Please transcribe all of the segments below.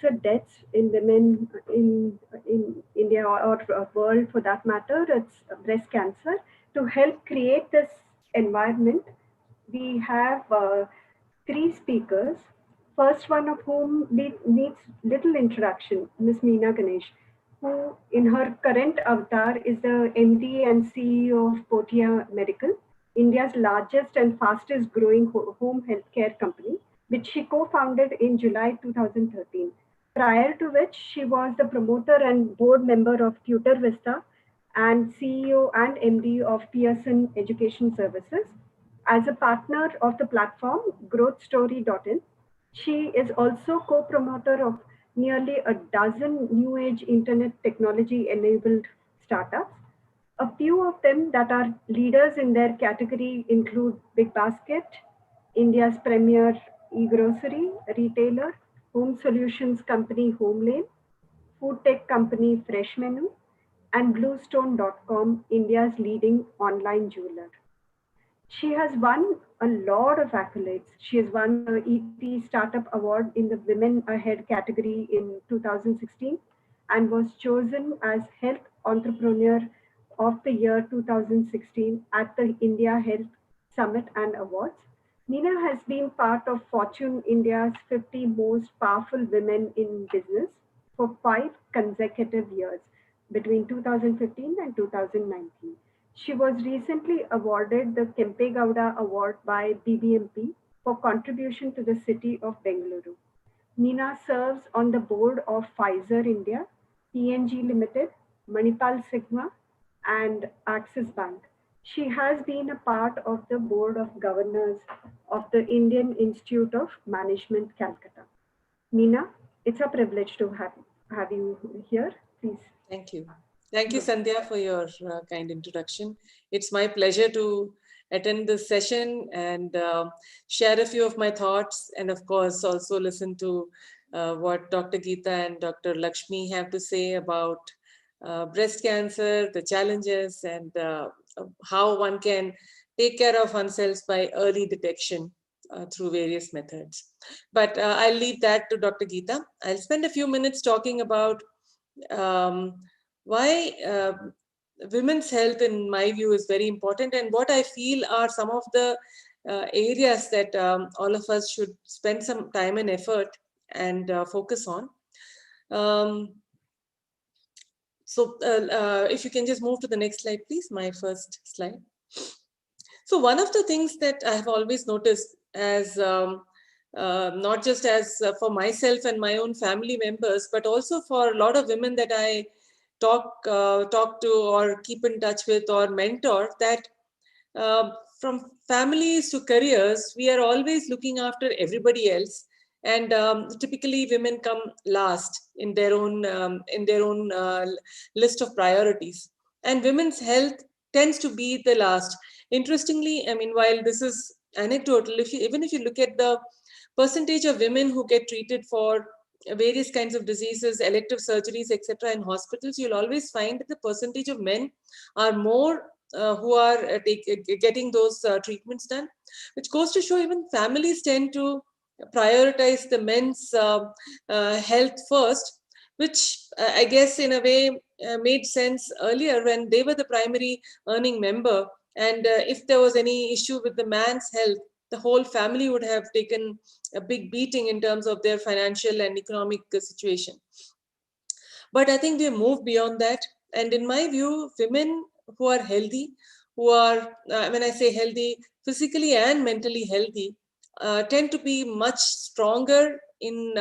deaths in women in India or world for that matter. It's breast cancer. To help create this environment, we have three speakers. First one of whom needs little introduction, Miss Meena Ganesh, who in her current avatar is the MD and CEO of Potia Medical, India's largest and fastest growing home healthcare company, which she co-founded in July 2013. Prior to which, she was the promoter and board member of Tutor Vista and CEO and MD of Pearson Education Services. As a partner of the platform growthstory.in, she is also co-promoter of nearly a dozen new age internet technology enabled startups. A few of them that are leaders in their category include Big Basket, India's premier e-grocery retailer, home solutions company HomeLane, food tech company Fresh Menu, and Bluestone.com, India's leading online jeweler. She has won a lot of accolades. She has won the ET Startup Award in the Women Ahead category in 2016 and was chosen as Health Entrepreneur of the Year 2016 at the India Health Summit and Awards. Nina has been part of Fortune India's 50 most powerful women in business for 5 consecutive years between 2015 and 2019. She was recently awarded the Kempegowda Award by BBMP for contribution to the city of Bengaluru. Nina serves on the board of Pfizer India, PNG Limited, Manipal Sigma, and Axis Bank. She has been a part of the board of governors of the Indian Institute of Management, Calcutta. Nina, it's a privilege to have you here. Please. Thank you. Thank you, Sandhya, for your kind introduction. It's my pleasure to attend this session and share a few of my thoughts, and of course also listen to what Dr. Geeta and Dr. Lakshmi have to say about breast cancer, the challenges, and how one can take care of oneself by early detection through various methods. But I'll leave that to Dr. Geeta. I'll spend a few minutes talking about why women's health, in my view, is very important, and what I feel are some of the areas that all of us should spend some time and effort and focus on. If you can just move to the next slide, please, my first slide. So one of the things that I have always noticed as not just as for myself and my own family members, but also for a lot of women that I talk to or keep in touch with or mentor, that from families to careers, we are always looking after everybody else, and typically women come last in their own list of priorities, and women's health tends to be the last. Interestingly, I mean, while this is anecdotal, even if you look at the percentage of women who get treated for various kinds of diseases, elective surgeries, etc. in hospitals, you'll always find that the percentage of men are more who are getting those treatments done, which goes to show even families tend to prioritize the men's health first, which I guess in a way made sense earlier when they were the primary earning member. And if there was any issue with the man's health, the whole family would have taken a big beating in terms of their financial and economic situation. But I think we have moved beyond that. And in my view, women who are healthy, who are, when I say healthy, physically and mentally healthy, tend to be much stronger in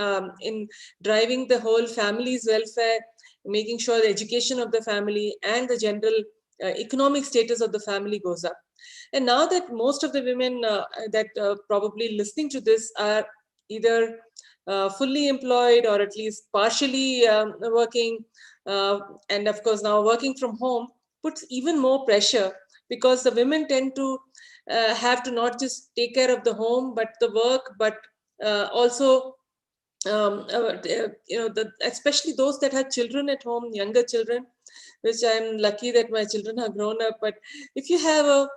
driving the whole family's welfare, making sure the education of the family and the general economic status of the family goes up. And now that most of the women that probably listening to this are either fully employed or at least partially working, and of course now working from home, puts even more pressure, because the women tend to have to not just take care of the home, but the work, but also especially those that have children at home, younger children, which I'm lucky that my children have grown up. But if you have a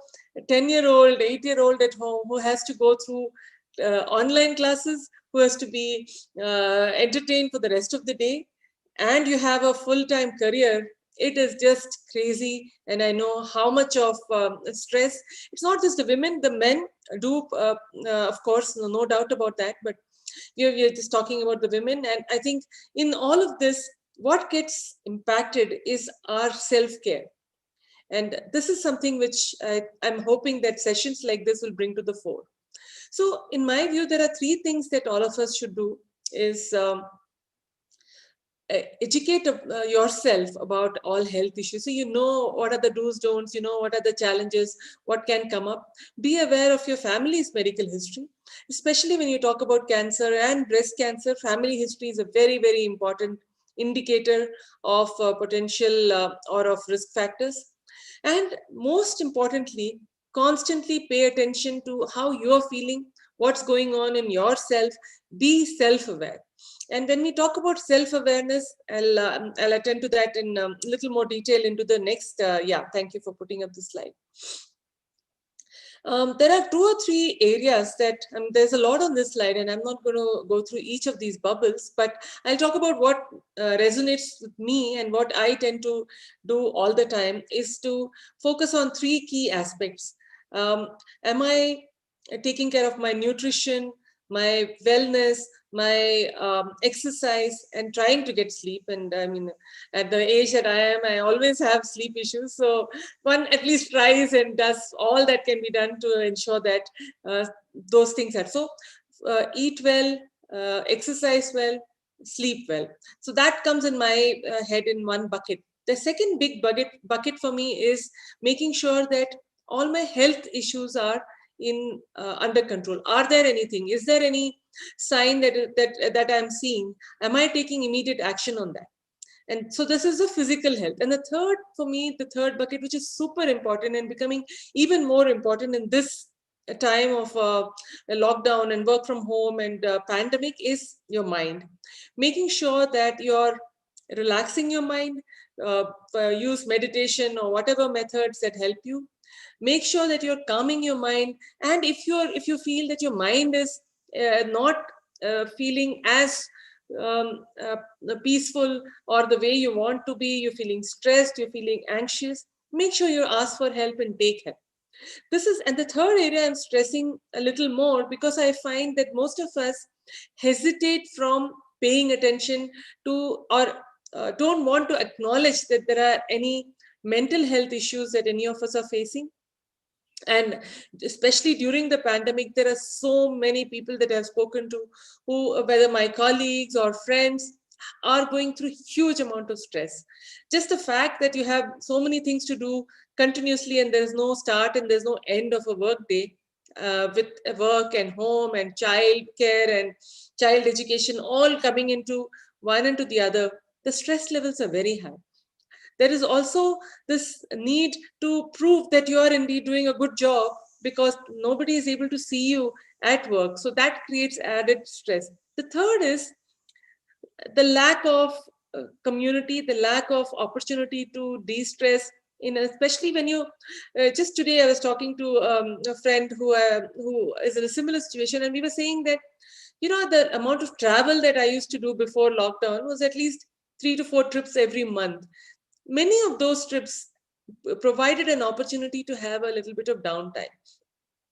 10-year-old, 8-year-old at home who has to go through online classes, who has to be entertained for the rest of the day, and you have a full-time career. It is just crazy, and I know how much of stress. It's not just the women, the men do, of course, no doubt about that. But we are just talking about the women, and I think in all of this, what gets impacted is our self-care, and this is something which I'm hoping that sessions like this will bring to the fore. So, in my view, there are three things that all of us should do: is educate yourself about all health issues, so you know what are the do's don'ts, you know what are the challenges, what can come up. Be aware of your family's medical history, especially when you talk about cancer and breast cancer. Family history is a very, very important indicator of potential or of risk factors. And most importantly, constantly pay attention to how you're feeling, what's going on in yourself. Be self-aware. And when we talk about self-awareness, I'll attend to that in a little more detail into the next. Yeah, thank you for putting up the slide. There are two or three areas that there's a lot on this slide, and I'm not going to go through each of these bubbles, but I'll talk about what resonates with me, and what I tend to do all the time is to focus on three key aspects. Am I taking care of my nutrition, my wellness, my exercise, and trying to get sleep? And I mean, at the age that I am, I always have sleep issues. So one at least tries and does all that can be done to ensure that those things are. So eat well, exercise well, sleep well. So that comes in my head in one bucket. The second big bucket for me is making sure that all my health issues are in under control. Are there anything? Is there any sign that I'm seeing? Am I taking immediate action on that? And so this is the physical health. And the third, for me, the third bucket, which is super important and becoming even more important in this time of a lockdown and work from home and pandemic, is your mind. Making sure that you're relaxing your mind, use meditation or whatever methods that help you. Make sure that you're calming your mind. And if you feel that your mind is not feeling as peaceful or the way you want to be, you're feeling stressed, you're feeling anxious, make sure you ask for help and take help. This is, and the third area I'm stressing a little more, because I find that most of us hesitate from paying attention to, or don't want to acknowledge that there are any mental health issues that any of us are facing. And especially during the pandemic, there are so many people that I've spoken to, who, whether my colleagues or friends, are going through huge amount of stress. Just the fact that you have so many things to do continuously, and there's no start and there's no end of a work day, with work and home and child care and child education all coming into one into the other, the stress levels are very high. There is also this need to prove that you are indeed doing a good job, because nobody is able to see you at work. So that creates added stress. The third is the lack of community, the lack of opportunity to de-stress. Especially when you, just today I was talking to a friend who is in a similar situation, and we were saying that, the amount of travel that I used to do before lockdown was at least 3 to 4 trips every month. Many of those trips provided an opportunity to have a little bit of downtime.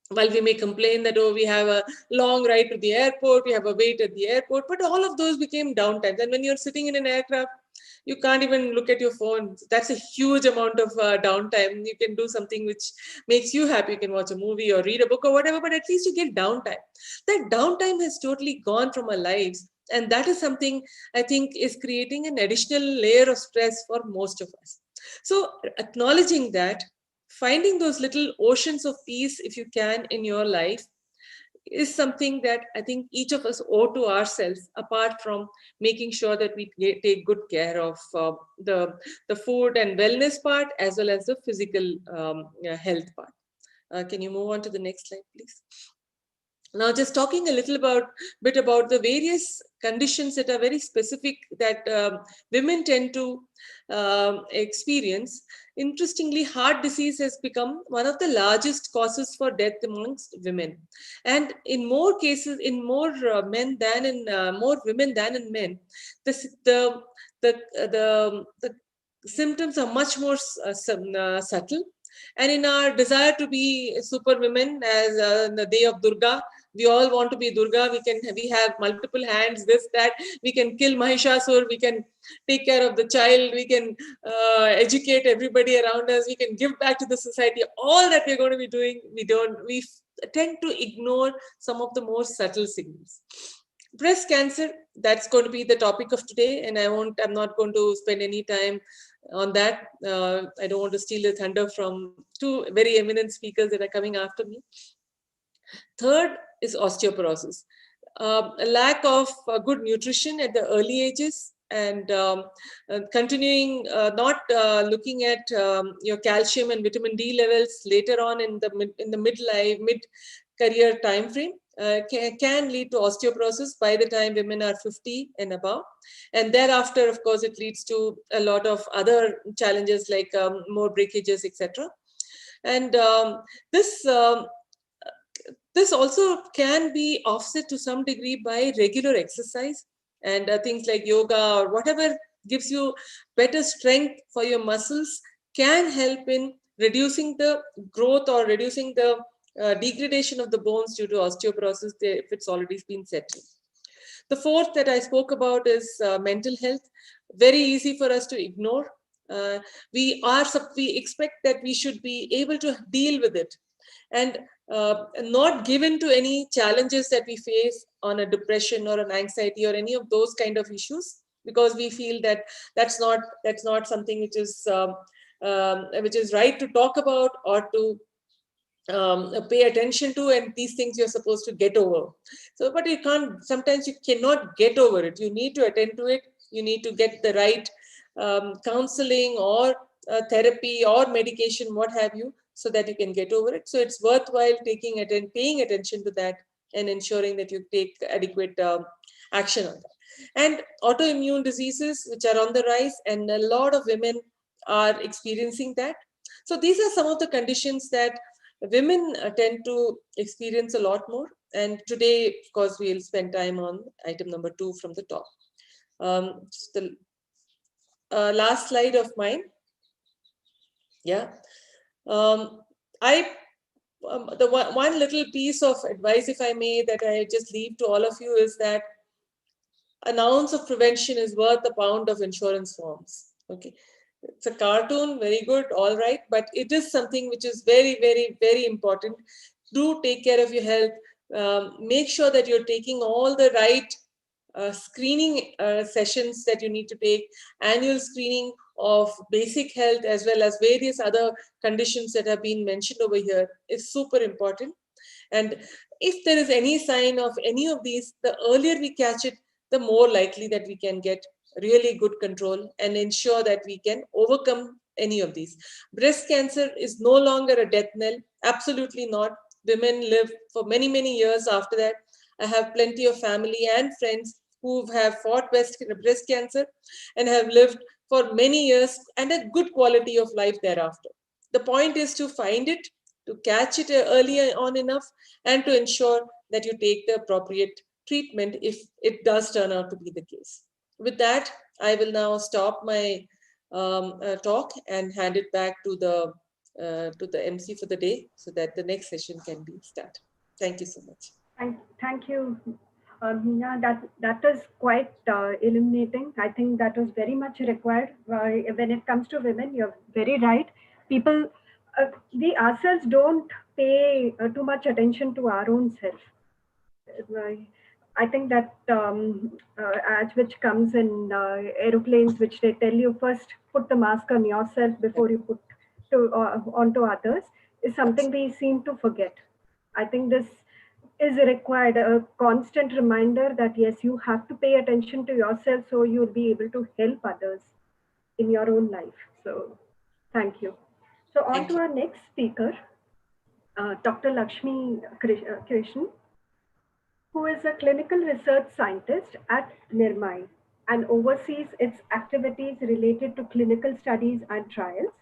While we may complain that, oh, we have a long ride to the airport, we have a wait at the airport, but all of those became downtimes. And when you're sitting in an aircraft, you can't even look at your phone. That's a huge amount of downtime. You can do something which makes you happy. You can watch a movie or read a book or whatever, but at least you get downtime. That downtime has totally gone from our lives. And that is something I think is creating an additional layer of stress for most of us. So acknowledging that, finding those little oceans of peace, if you can, in your life, is something that I think each of us owe to ourselves, apart from making sure that we take good care of the food and wellness part, as well as the physical health part. Can you move on to the next slide, please? Now, just talking a little bit about the various conditions that are very specific that women tend to experience. Interestingly, heart disease has become one of the largest causes for death amongst women, and in more cases, in more men than in more women than in men, the the symptoms are much more subtle. And in our desire to be super women, as the day of Durga, we all want to be Durga. We have multiple hands, this, that. We can kill Mahishasur. We can take care of the child. We can educate everybody around us. We can give back to the society. All that we're going to be doing, we tend to ignore some of the more subtle signals. Breast cancer, that's going to be the topic of today, and I'm not going to spend any time on that. I don't want to steal the thunder from two very eminent speakers that are coming after me. Third is osteoporosis. A lack of good nutrition at the early ages, and continuing not looking at your calcium and vitamin D levels later on in the mid career time frame can lead to osteoporosis by the time women are 50 and above. And thereafter, of course, it leads to a lot of other challenges like more breakages, etc. And this also can be offset to some degree by regular exercise, and things like yoga or whatever gives you better strength for your muscles can help in reducing the growth or reducing the degradation of the bones due to osteoporosis if it's already been settled. The fourth that I spoke about is mental health. Very easy for us to ignore. Uh, we expect that we should be able to deal with it, and not given to any challenges that we face on a depression or an anxiety or any of those kind of issues, because we feel that that's not something which is right to talk about or to pay attention to, and these things you're supposed to get over. So, but sometimes you cannot get over it. You need to attend to it. You need to get the right counseling or therapy or medication, what have you, so that you can get over it. So it's worthwhile paying attention to that and ensuring that you take adequate action on that. And autoimmune diseases, which are on the rise, and a lot of women are experiencing that. So these are some of the conditions that women tend to experience a lot more. And today, of course, we'll spend time on item number 2 from the top. Just the last slide of mine. Yeah. The one little piece of advice, if I may, that I just leave to all of you is that an ounce of prevention is worth a pound of insurance forms. Okay. It's a cartoon, very good, all right, but it is something which is very, very, very important. Do take care of your health. Make sure that you're taking all the right screening sessions that you need to take, annual screening of basic health as well as various other conditions that have been mentioned over here is super important. And if there is any sign of any of these, the earlier we catch it, the more likely that we can get really good control and ensure that we can overcome any of these. Breast cancer is no longer a death knell. Absolutely not. Women live for many, many years after that. I have plenty of family and friends who have fought breast cancer and have lived for many years and a good quality of life thereafter. The point is to find it, to catch it early on enough, and to ensure that you take the appropriate treatment if it does turn out to be the case. With that, I will now stop my talk and hand it back to the MC for the day so that the next session can be started. Thank you so much. Thank you, Meena. That is quite illuminating. I think that was very much required. When it comes to women, you're very right. People, we ourselves don't pay too much attention to our own self. I think that ads which comes in aeroplanes, which they tell you first put the mask on yourself before you put onto others, is something we seem to forget. I think this is required a constant reminder that yes, you have to pay attention to yourself so you'll be able to help others in your own life. So, thank you. So, on Thank to you. our next speaker, Dr. Lakshmi Krishnan. who is a clinical research scientist at NIRMAI and oversees its activities related to clinical studies and trials.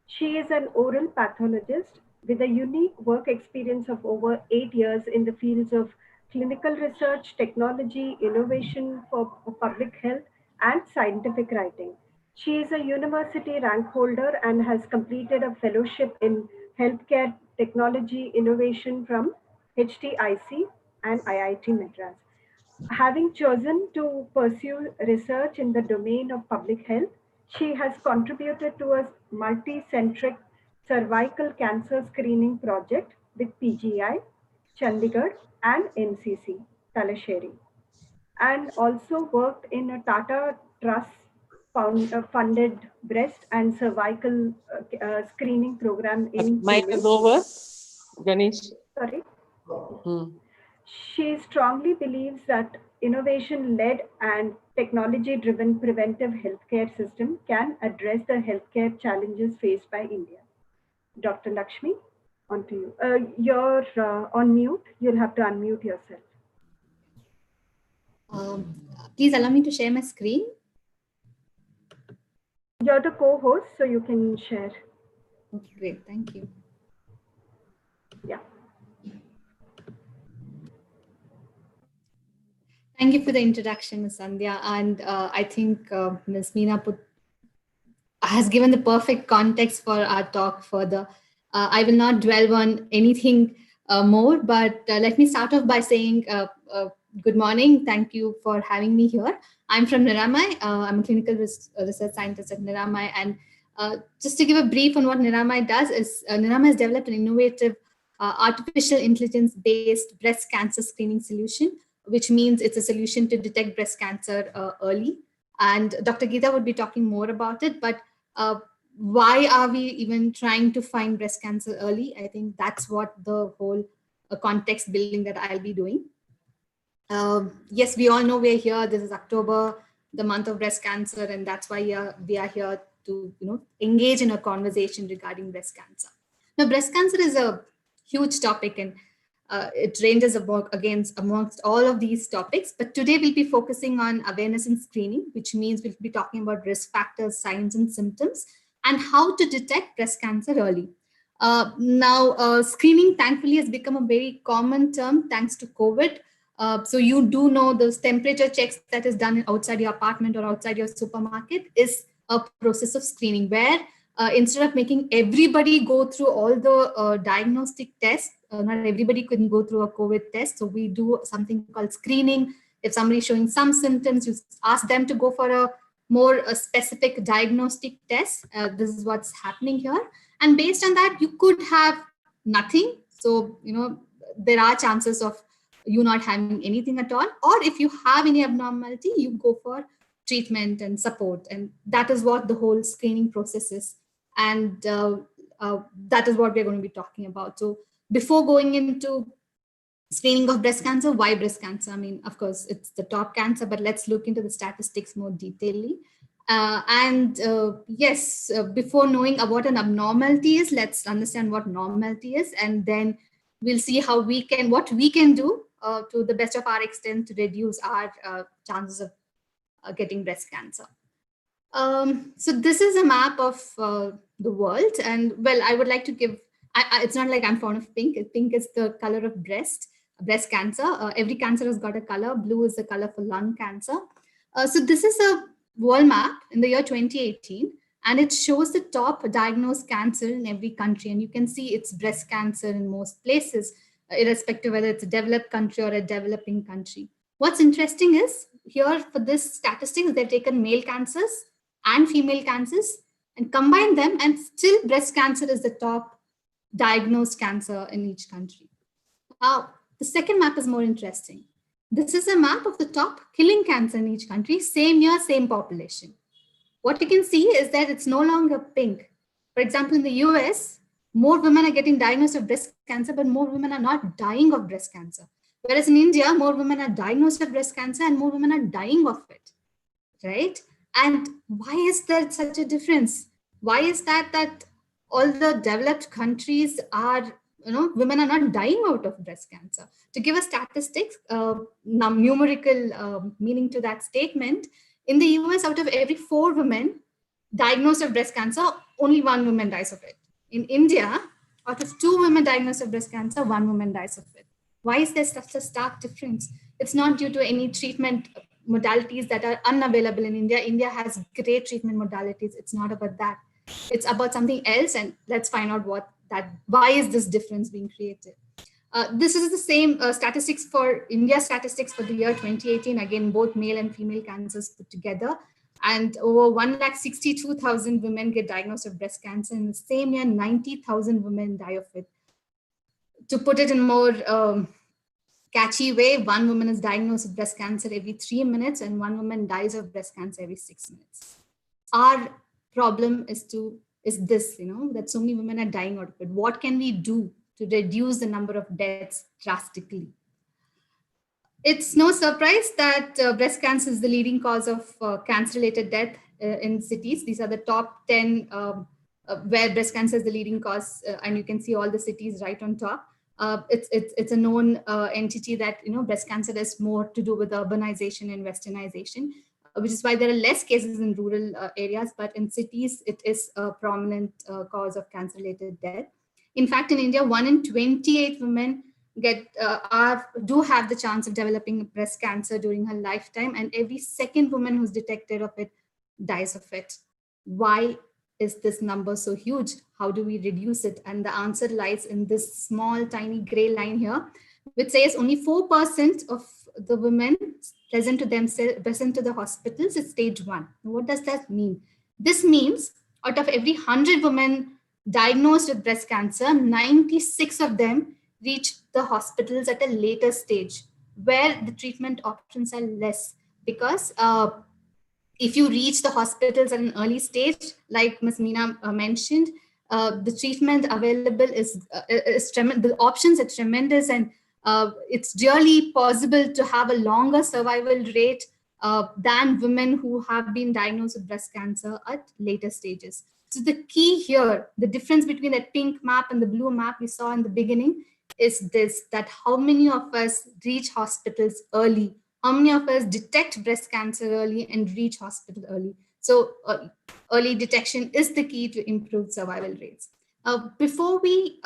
She is an oral pathologist with a unique work experience of over 8 years in the fields of clinical research, technology, innovation for public health, and scientific writing. She is a university rank holder and has completed a fellowship in healthcare technology innovation from HTIC and IIT Madras. Having chosen to pursue research in the domain of public health, she has contributed to a multi-centric cervical cancer screening project with PGI, Chandigarh, and NCC, Talasheri, and also worked in a Tata Trust funded breast and cervical screening program in Mine Pune. is over, Ganesh. Sorry. Hmm. She strongly believes that innovation-led and technology-driven preventive healthcare system can address the healthcare challenges faced by India. Dr. Lakshmi, on to you. You're on mute. You'll have to unmute yourself. Please allow me to share my screen. You're the co-host, so you can share. Okay, great. Thank you. Yeah. Thank you for the introduction, Ms. Sandhya. And I think Ms. Meena has given the perfect context for our talk further. I will not dwell on anything more, but let me start off by saying good morning. Thank you for having me here. I'm from Niramai. I'm a clinical research scientist at Niramai. And just to give a brief on what Niramai does is Niramai has developed an innovative artificial intelligence-based breast cancer screening solution, which means it's a solution to detect breast cancer early. And Dr. Geeta would be talking more about it, but why are we even trying to find breast cancer early? I think that's what the whole context building that I'll be doing. Yes, we all know we're here. This is October, the month of breast cancer, and that's why we are here to engage in a conversation regarding breast cancer. Now, breast cancer is a huge topic, and it ranges amongst all of these topics. But today we'll be focusing on awareness and screening, which means we'll be talking about risk factors, signs and symptoms, and how to detect breast cancer early. Now, screening thankfully has become a very common term thanks to COVID. So you do know those temperature checks that is done outside your apartment or outside your supermarket is a process of screening where instead of making everybody go through all the diagnostic tests, not everybody couldn't go through a COVID test. So we do something called screening. If somebody's showing some symptoms, you ask them to go for a more specific diagnostic test. This is what's happening here. And based on that, you could have nothing. So, there are chances of you not having anything at all. Or if you have any abnormality, you go for treatment and support. And that is what the whole screening process is. And that is what we're going to be talking about. So before going into screening of breast cancer, why breast cancer? I mean, of course, it's the top cancer, but let's look into the statistics more detailedly. Yes, before knowing what an abnormality is, let's understand what normality is, and then we'll see how what we can do to the best of our extent to reduce our chances of getting breast cancer. So this is a map of the world, and well, I would like to give. It's not like I'm fond of pink. Pink is the color of breast cancer. Every cancer has got a color. Blue is the color for lung cancer. So this is a world map in the year 2018, and it shows the top diagnosed cancer in every country. And you can see it's breast cancer in most places, irrespective whether it's a developed country or a developing country. What's interesting is here for this statistics, they've taken male cancers and female cancers and combined them, and still breast cancer is the top diagnosed cancer in each country. Now, the second map is more interesting. This is a map of the top killing cancer in each country, same year, same population. What you can see is that it's no longer pink. For example, in the US, more women are getting diagnosed with breast cancer, but more women are not dying of breast cancer. Whereas in India, more women are diagnosed with breast cancer and more women are dying of it, right? And why is there such a difference? Why is that all the developed countries are women are not dying out of breast cancer. To give a statistics, numerical meaning to that statement, in the US, out of every 4 women diagnosed of breast cancer, only 1 woman dies of it. In India, out of 2 women diagnosed of breast cancer, 1 woman dies of it. Why is there such a stark difference? It's not due to any treatment modalities that are unavailable in India. India has great treatment modalities. It's not about that. It's about something else, and let's find out why is this difference being created. This is the same statistics for India statistics for the year 2018. Again, both male and female cancers put together. And over 162,000 women get diagnosed with breast cancer. In the same year, 90,000 women die of it. To put it in more catchy way, 1 woman is diagnosed with breast cancer every 3 minutes, and 1 woman dies of breast cancer every 6 minutes. Our problem is this, that so many women are dying out of it. What can we do to reduce the number of deaths drastically? It's no surprise that breast cancer is the leading cause of cancer-related death in cities. These are the top 10 where breast cancer is the leading cause, and you can see all the cities right on top. It's a known entity that breast cancer is more to do with urbanization and westernization, which is why there are less cases in rural areas, but in cities it is a prominent cause of cancer-related death. In fact, in India, 1 in 28 women do have the chance of developing breast cancer during her lifetime, and every second woman who's detected of it dies of it. Why is this number so huge? How do we reduce it? And the answer lies in this small, tiny gray line here, which says only 4% of the women present to the hospitals is stage 1. What does that mean? This means out of every 100 women diagnosed with breast cancer, 96 of them reach the hospitals at a later stage, where the treatment options are less. Because if you reach the hospitals at an early stage, like Ms. Meena mentioned, the treatment available is tremendous. The options are tremendous, and it's really possible to have a longer survival rate than women who have been diagnosed with breast cancer at later stages. So the key here, the difference between that pink map and the blue map we saw in the beginning, is this: that how many of us reach hospitals early, how many of us detect breast cancer early and reach hospital early. So early detection is the key to improved survival rates. Before we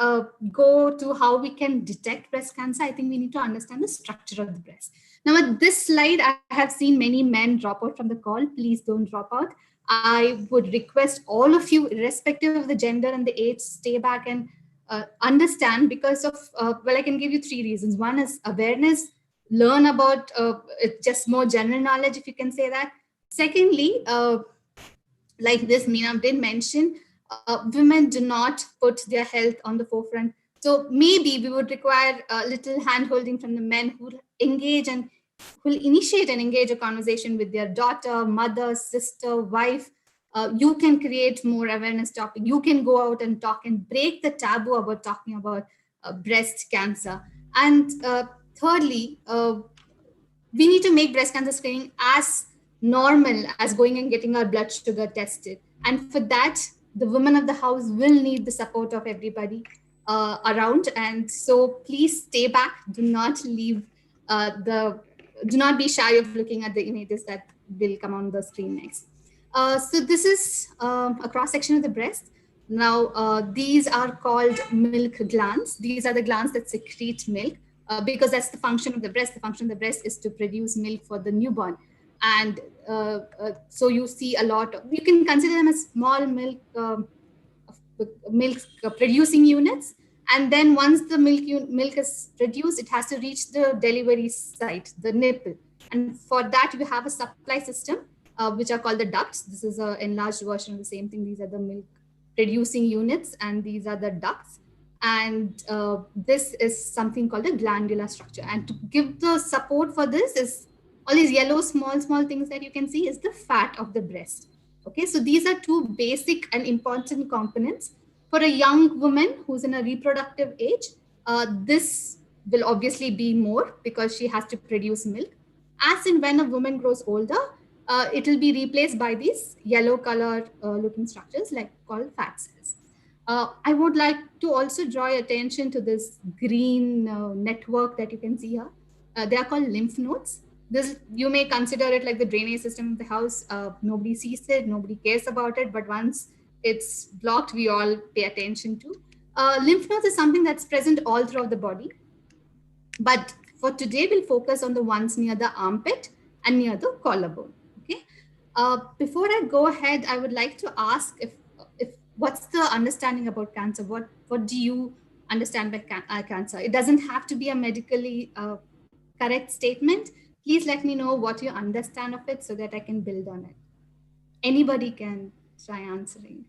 go to how we can detect breast cancer, I think we need to understand the structure of the breast. Now, at this slide, I have seen many men drop out from the call. Please don't drop out. I would request all of you, irrespective of the gender and the age, stay back and understand, because of, well, I can give you 3 reasons. One is awareness, learn about just more general knowledge, if you can say that. Secondly, like this Meena did mention, women do not put their health on the forefront. So maybe we would require a little hand-holding from the men who engage and will initiate and engage a conversation with their daughter, mother, sister, wife. You can create more awareness topic. You can go out and talk and break the taboo about talking about breast cancer. And thirdly, we need to make breast cancer screening as normal as going and getting our blood sugar tested. And for that, the women of the house will need the support of everybody around. And so please stay back. Do not leave do not be shy of looking at the images that will come on the screen next. So this is a cross section of the breast. Now, these are called milk glands. These are the glands that secrete milk because that's the function of the breast. The function of the breast is to produce milk for the newborn. And so you see a lot of, you can consider them as small milk producing units. And then once the milk is produced, it has to reach the delivery site, the nipple. And for that, you have a supply system, which are called the ducts. This is an enlarged version of the same thing. These are the milk producing units, and these are the ducts. And this is something called a glandular structure. And to give the support for this is all these yellow small things that you can see is the fat of the breast. Okay, so these are 2 basic and important components. For a young woman who's in a reproductive age, this will obviously be more because she has to produce milk. As and when a woman grows older, it will be replaced by these yellow color looking structures like called fat cells. I would like to also draw your attention to this green network that you can see here. They are called lymph nodes. This, you may consider it like the drainage system of the house. Nobody sees it, nobody cares about it, but once it's blocked, we all pay attention to. Lymph nodes is something that's present all throughout the body. But for today, we'll focus on the ones near the armpit and near the collarbone. Okay. Before I go ahead, I would like to ask if what's the understanding about cancer? What do you understand by cancer? It doesn't have to be a medically correct statement. Please let me know what you understand of it so that I can build on it. Anybody can try answering.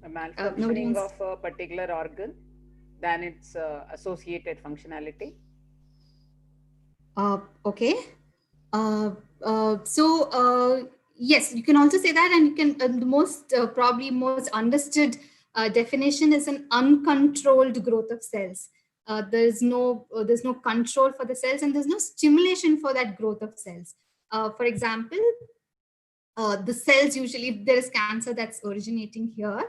A malfunctioning of a particular organ than its associated functionality. Okay. Yes, you can also say that, and you can the most probably most understood definition is an uncontrolled growth of cells. There's no control for the cells, and there's no stimulation for that growth of cells. For example, the cells usually, if there is cancer that's originating here,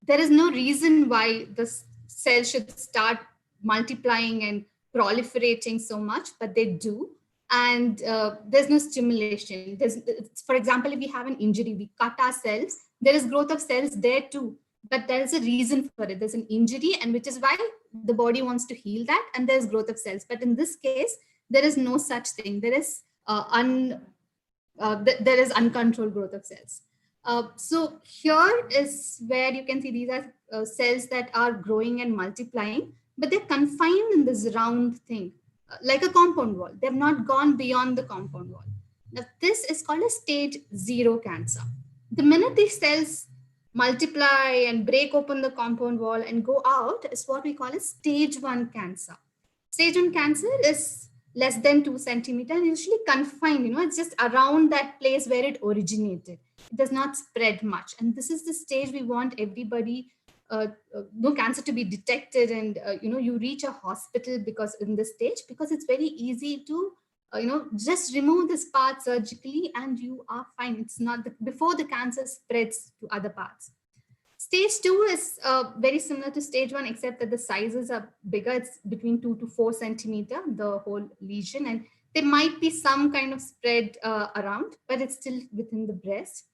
there is no reason why the cell should start multiplying and proliferating so much, but they do. And there's no stimulation. For example, if we have an injury, we cut our cells, there is growth of cells there too, but there is a reason for it. There's an injury, and which is why the body wants to heal that, and there's growth of cells. But in this case, there is no such thing. There is there is uncontrolled growth of cells. So here is where you can see these are cells that are growing and multiplying, but they're confined in this round thing, like a compound wall. They've not gone beyond the compound wall. Now, this is called a stage 0 cancer. The minute these cells multiply and break open the compound wall and go out is what we call a stage 1 cancer. Stage 1 cancer is less than 2 centimeters, and usually confined, it's just around that place where it originated. It does not spread much. And this is the stage we want everybody, no cancer to be detected. And, you reach a hospital because in this stage, because it's very easy to, just remove this part surgically and you are fine. It's not before the cancer spreads to other parts. Stage 2 is very similar to stage 1, except that the sizes are bigger. It's between 2 to 4 centimeters, the whole lesion. And there might be some kind of spread around, but it's still within the breast.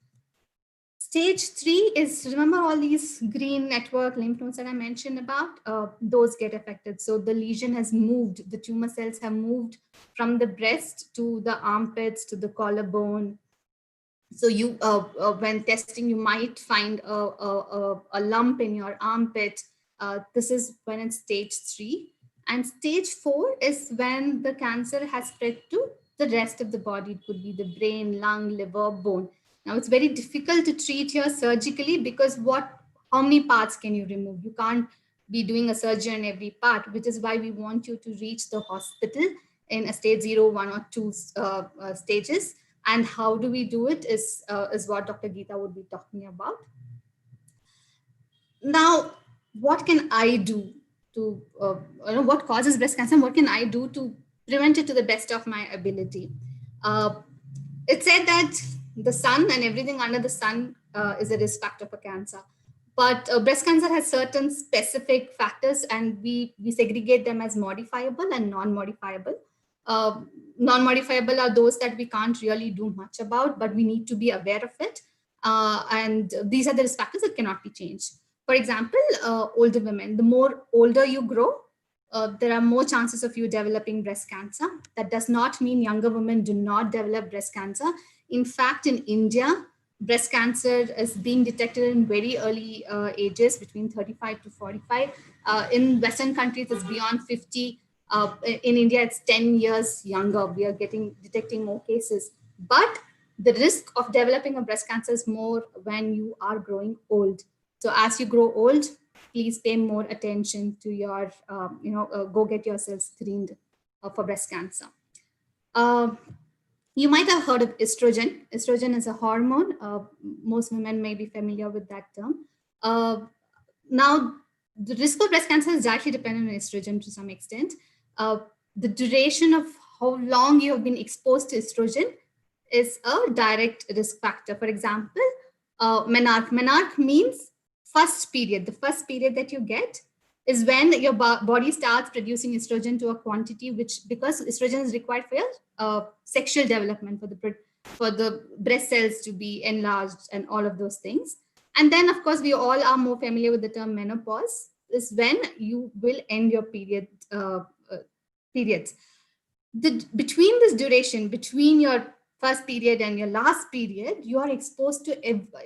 Stage 3 is, remember all these green network lymph nodes that I mentioned about, those get affected. So the lesion has moved, the tumor cells have moved from the breast to the armpits, to the collarbone. So you, when testing, you might find a lump in your armpit. This is when it's stage 3. And stage 4 is when the cancer has spread to the rest of the body. It could be the brain, lung, liver, bone. Now it's very difficult to treat here surgically because how many parts can you remove? You can't be doing a surgery on every part, which is why we want you to reach the hospital in a stage 0, 1 or 2 stages. And how do we do it is what Dr. Geeta would be talking about. Now, what can I do to, what causes breast cancer? And what can I do to prevent it to the best of my ability? It's said that the sun and everything under the sun is a risk factor for cancer. But breast cancer has certain specific factors, and we segregate them as modifiable and non-modifiable. Non-modifiable are those that we can't really do much about, but we need to be aware of it. And these are the risk factors that cannot be changed. For example, older women, the more older you grow, there are more chances of you developing breast cancer. That does not mean younger women do not develop breast cancer. In fact, in India, breast cancer is being detected in very early ages, between 35 to 45. In Western countries, it's beyond 50. In India, it's 10 years younger. We are detecting more cases. But the risk of developing a breast cancer is more when you are growing old. So as you grow old, please pay more attention to your, go get yourself screened for breast cancer. You might have heard of estrogen. Estrogen is a hormone. Most women may be familiar with that term. Now, the risk of breast cancer is directly dependent on estrogen to some extent. The duration of how long you have been exposed to estrogen is a direct risk factor. For example, menarche. Menarche means first period. The first period that you get is when your body starts producing estrogen to a quantity which, because estrogen is required for your sexual development, for the breast cells to be enlarged and all of those things. And then, of course, we all are more familiar with the term menopause, is when you will end your periods. Between this duration, between your first period and your last period, you are exposed to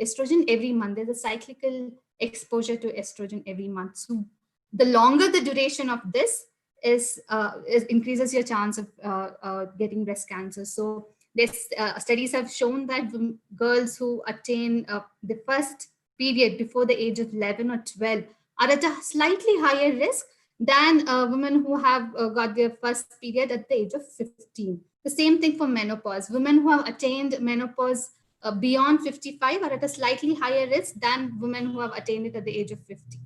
estrogen every month. There's a cyclical exposure to estrogen every month. So the longer the duration of this is increases your chance of getting breast cancer. So this studies have shown that girls who attain the first period before the age of 11 or 12 are at a slightly higher risk than women who have got their first period at the age of 15. The same thing for menopause. Women who have attained menopause beyond 55 are at a slightly higher risk than women who have attained it at the age of 50.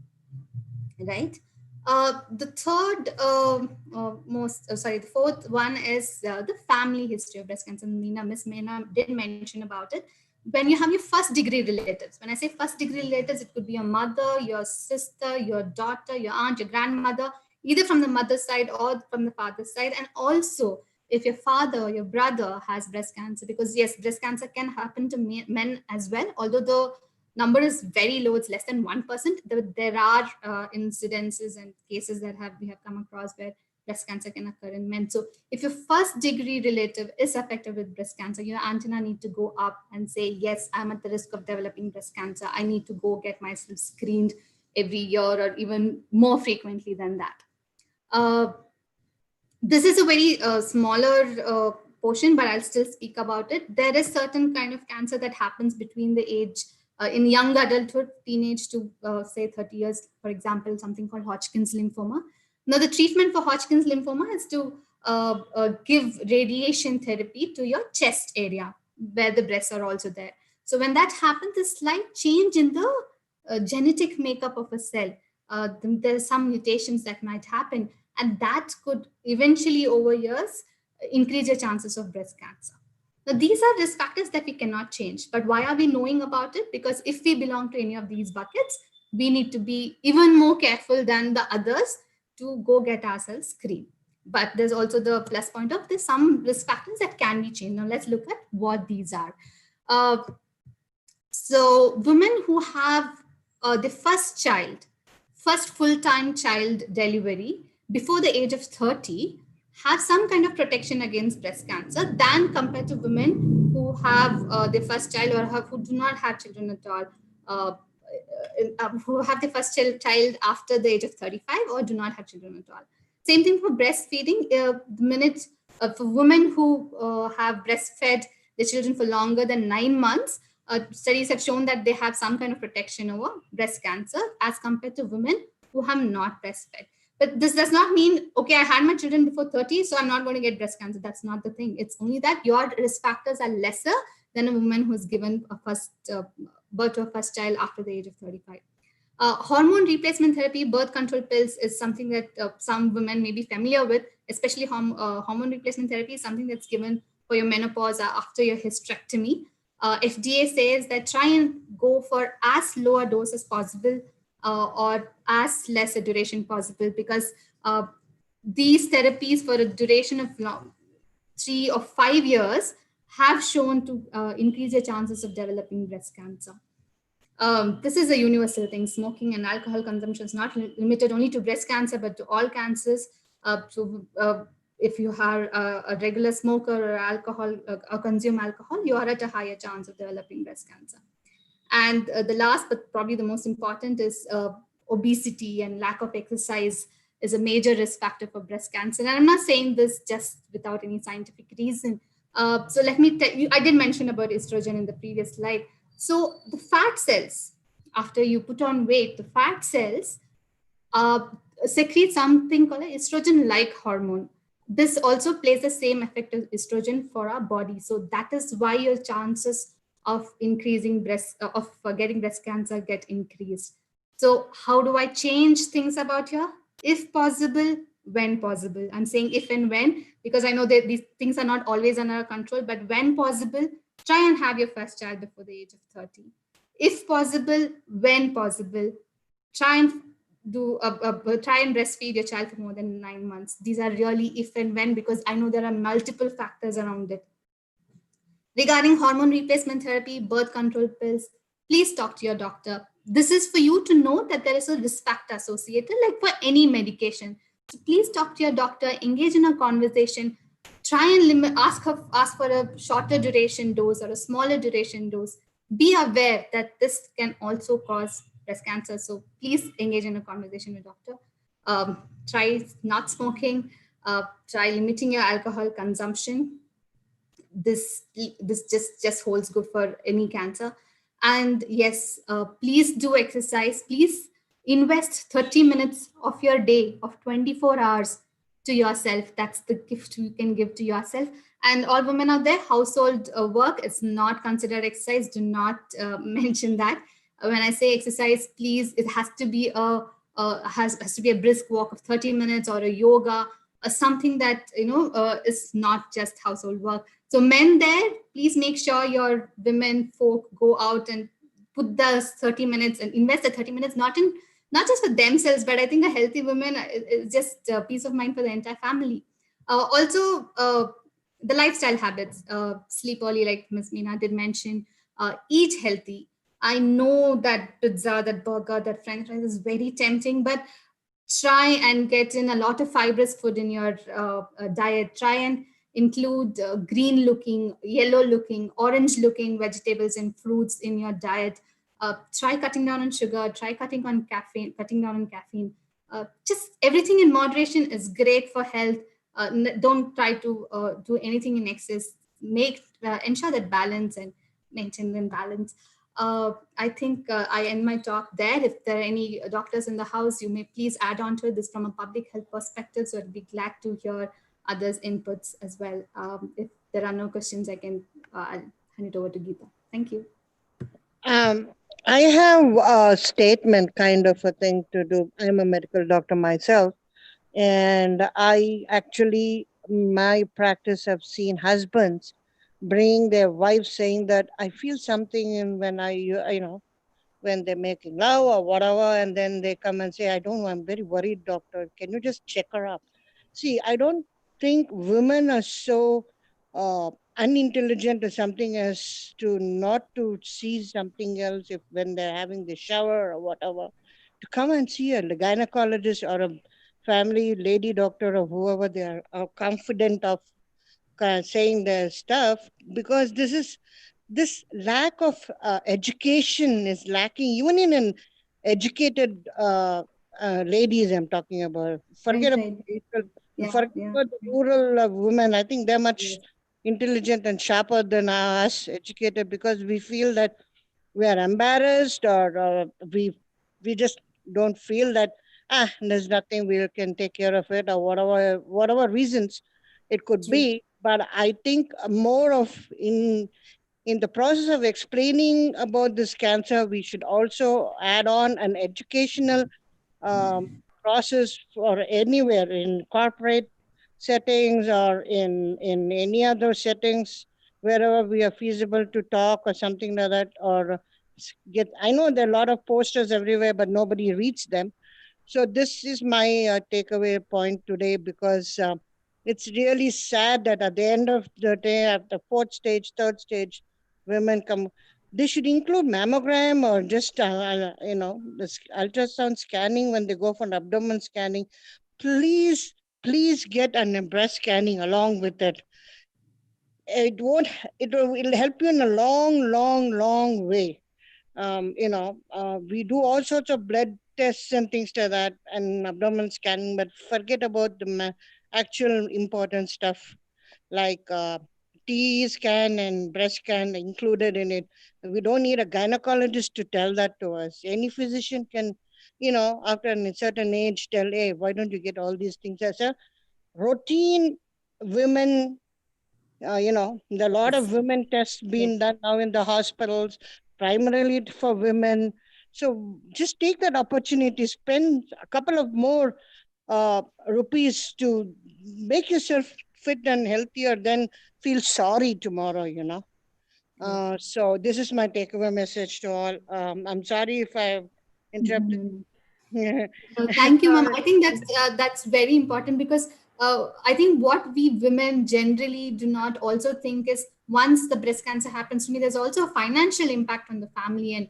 Right? The fourth one is the family history of breast cancer. Miss Meena did mention about it. When you have your first degree relatives, when I say first degree relatives, it could be your mother, your sister, your daughter, your aunt, your grandmother, either from the mother's side or from the father's side. And also if your father or your brother has breast cancer, because yes, breast cancer can happen to men as well, although the number is very low, it's less than 1%. There are incidences and cases that we have come across where breast cancer can occur in men. So if your first degree relative is affected with breast cancer, your antenna need to go up and say, yes, I'm at the risk of developing breast cancer. I need to go get myself screened every year or even more frequently than that. This is a very smaller portion, but I'll still speak about it. There is certain kind of cancer that happens between the age in young adulthood, teenage to say 30 years, for example, something called Hodgkin's lymphoma. Now, the treatment for Hodgkin's lymphoma is to give radiation therapy to your chest area where the breasts are also there. So when that happens, a slight change in the genetic makeup of a cell. There are some mutations that might happen, and that could eventually over years increase your chances of breast cancer. Now, these are risk factors that we cannot change. But why are we knowing about it? Because if we belong to any of these buckets, we need to be even more careful than the others to go get ourselves screened. But there's also the plus point of there's some risk factors that can be changed. Now, let's look at what these are. So women who have the first full-time child delivery before the age of 30 have some kind of protection against breast cancer than compared to women who have their first child or who do not have children at all, who have their first child after the age of 35 or do not have children at all. Same thing for breastfeeding. The minute for women who have breastfed their children for longer than 9 months, studies have shown that they have some kind of protection over breast cancer as compared to women who have not breastfed. But this does not mean, okay, I had my children before 30, so I'm not going to get breast cancer. That's not the thing. It's only that your risk factors are lesser than a woman who's given a birth to a first child after the age of 35. Hormone replacement therapy, birth control pills is something that some women may be familiar with, especially hormone replacement therapy is something that's given for your menopause after your hysterectomy. FDA says that try and go for as low a dose as possible or as less a duration possible, because these therapies for a duration of 3 or 5 years have shown to increase your chances of developing breast cancer. This is a universal thing. Smoking and alcohol consumption is not limited only to breast cancer, but to all cancers. If you are a regular smoker or consume alcohol, you are at a higher chance of developing breast cancer. And the last, but probably the most important, is obesity and lack of exercise is a major risk factor for breast cancer. And I'm not saying this just without any scientific reason. So let me tell you, I did mention about estrogen in the previous slide. So the fat cells, after you put on weight, the fat cells secrete something called an estrogen-like hormone. This also plays the same effect as estrogen for our body. So that is why your chances of increasing getting breast cancer get increased. So how do I change things about here? If possible, when possible. I'm saying if and when, because I know that these things are not always under our control, but when possible, try and have your first child before the age of 30. If possible, when possible, try and try and breastfeed your child for more than 9 months. These are really if and when, because I know there are multiple factors around it. Regarding hormone replacement therapy, birth control pills, please talk to your doctor. This is for you to know that there is a risk factor associated, like for any medication. So please talk to your doctor, engage in a conversation, try and ask for a shorter duration dose or a smaller duration dose. Be aware that this can also cause breast cancer. So please engage in a conversation with doctor. Try not smoking. Try limiting your alcohol consumption. This just holds good for any cancer. And yes, please do exercise. Please invest 30 minutes of your day of 24 hours to yourself. That's the gift you can give to yourself. And all women out there, household work is not considered exercise. Do not mention that. When I say exercise, please, it has to be has to be a brisk walk of 30 minutes or a yoga, something that is not just household work. So men there, please make sure your women folk go out and put the 30 minutes and invest the 30 minutes, not just for themselves, but I think a healthy woman is just peace of mind for the entire family. Also, the lifestyle habits, sleep early, like Ms. Meena did mention, eat healthy. I know that pizza, that burger, that french fries is very tempting, but try and get in a lot of fibrous food in your diet. Try and include green looking, yellow looking, orange looking vegetables and fruits in your diet. Try cutting down on sugar, try cutting down on caffeine. Just everything in moderation is great for health. Don't try to do anything in excess. Ensure that balance and maintain the balance. I think I end my talk there. If there are any doctors in the house, you may please add on to it. This from a public health perspective, so I'd be glad to hear others' inputs as well. If there are no questions, I'll hand it over to Geeta. Thank you. I have a statement kind of a thing to do. I'm a medical doctor myself, and I actually, my practice, have seen husbands bring their wives saying that I feel something in when when they're making love or whatever, and then they come and say, I don't know, I'm very worried, doctor. Can you just check her up? See, I don't think women are so unintelligent or something as to not to see something else if when they're having the shower or whatever, to come and see a gynecologist or a family lady doctor or whoever they are confident of saying their stuff, because this lack of education is lacking even in an educated ladies. I'm talking about. Forget Right. about about the rural women. I think they're much intelligent and sharper than us, educated, because we feel that we are embarrassed, or we just don't feel that there's nothing, we can take care of it, or whatever reasons it could be. But I think more of in the process of explaining about this cancer, we should also add on an educational process for anywhere in corporate settings or in any other settings, wherever we are feasible to talk or something like that, or I know there are a lot of posters everywhere, but nobody reads them. So this is my takeaway point today, because it's really sad that at the end of the day, at the fourth stage, third stage, women come. They should include mammogram or just this ultrasound scanning when they go for an abdomen scanning. Please get a breast scanning along with it. It will help you in a long way. We do all sorts of blood tests and things like that and abdomen scanning, but forget about the actual important stuff like TE scan and breast scan included in it. We don't need a gynecologist to tell that to us. Any physician can, after a certain age, tell, hey, why don't you get all these things as a routine women. There are a lot of women tests being done now in the hospitals, primarily for women. So just take that opportunity, spend a couple of more rupees to make yourself fit and healthier, then feel sorry tomorrow, you know. So this is my takeaway message to all. I'm sorry if I've interrupted. Thank you, ma'am. I think that's very important, because I think what we women generally do not also think is, once the breast cancer happens to me, there's also a financial impact on the family, and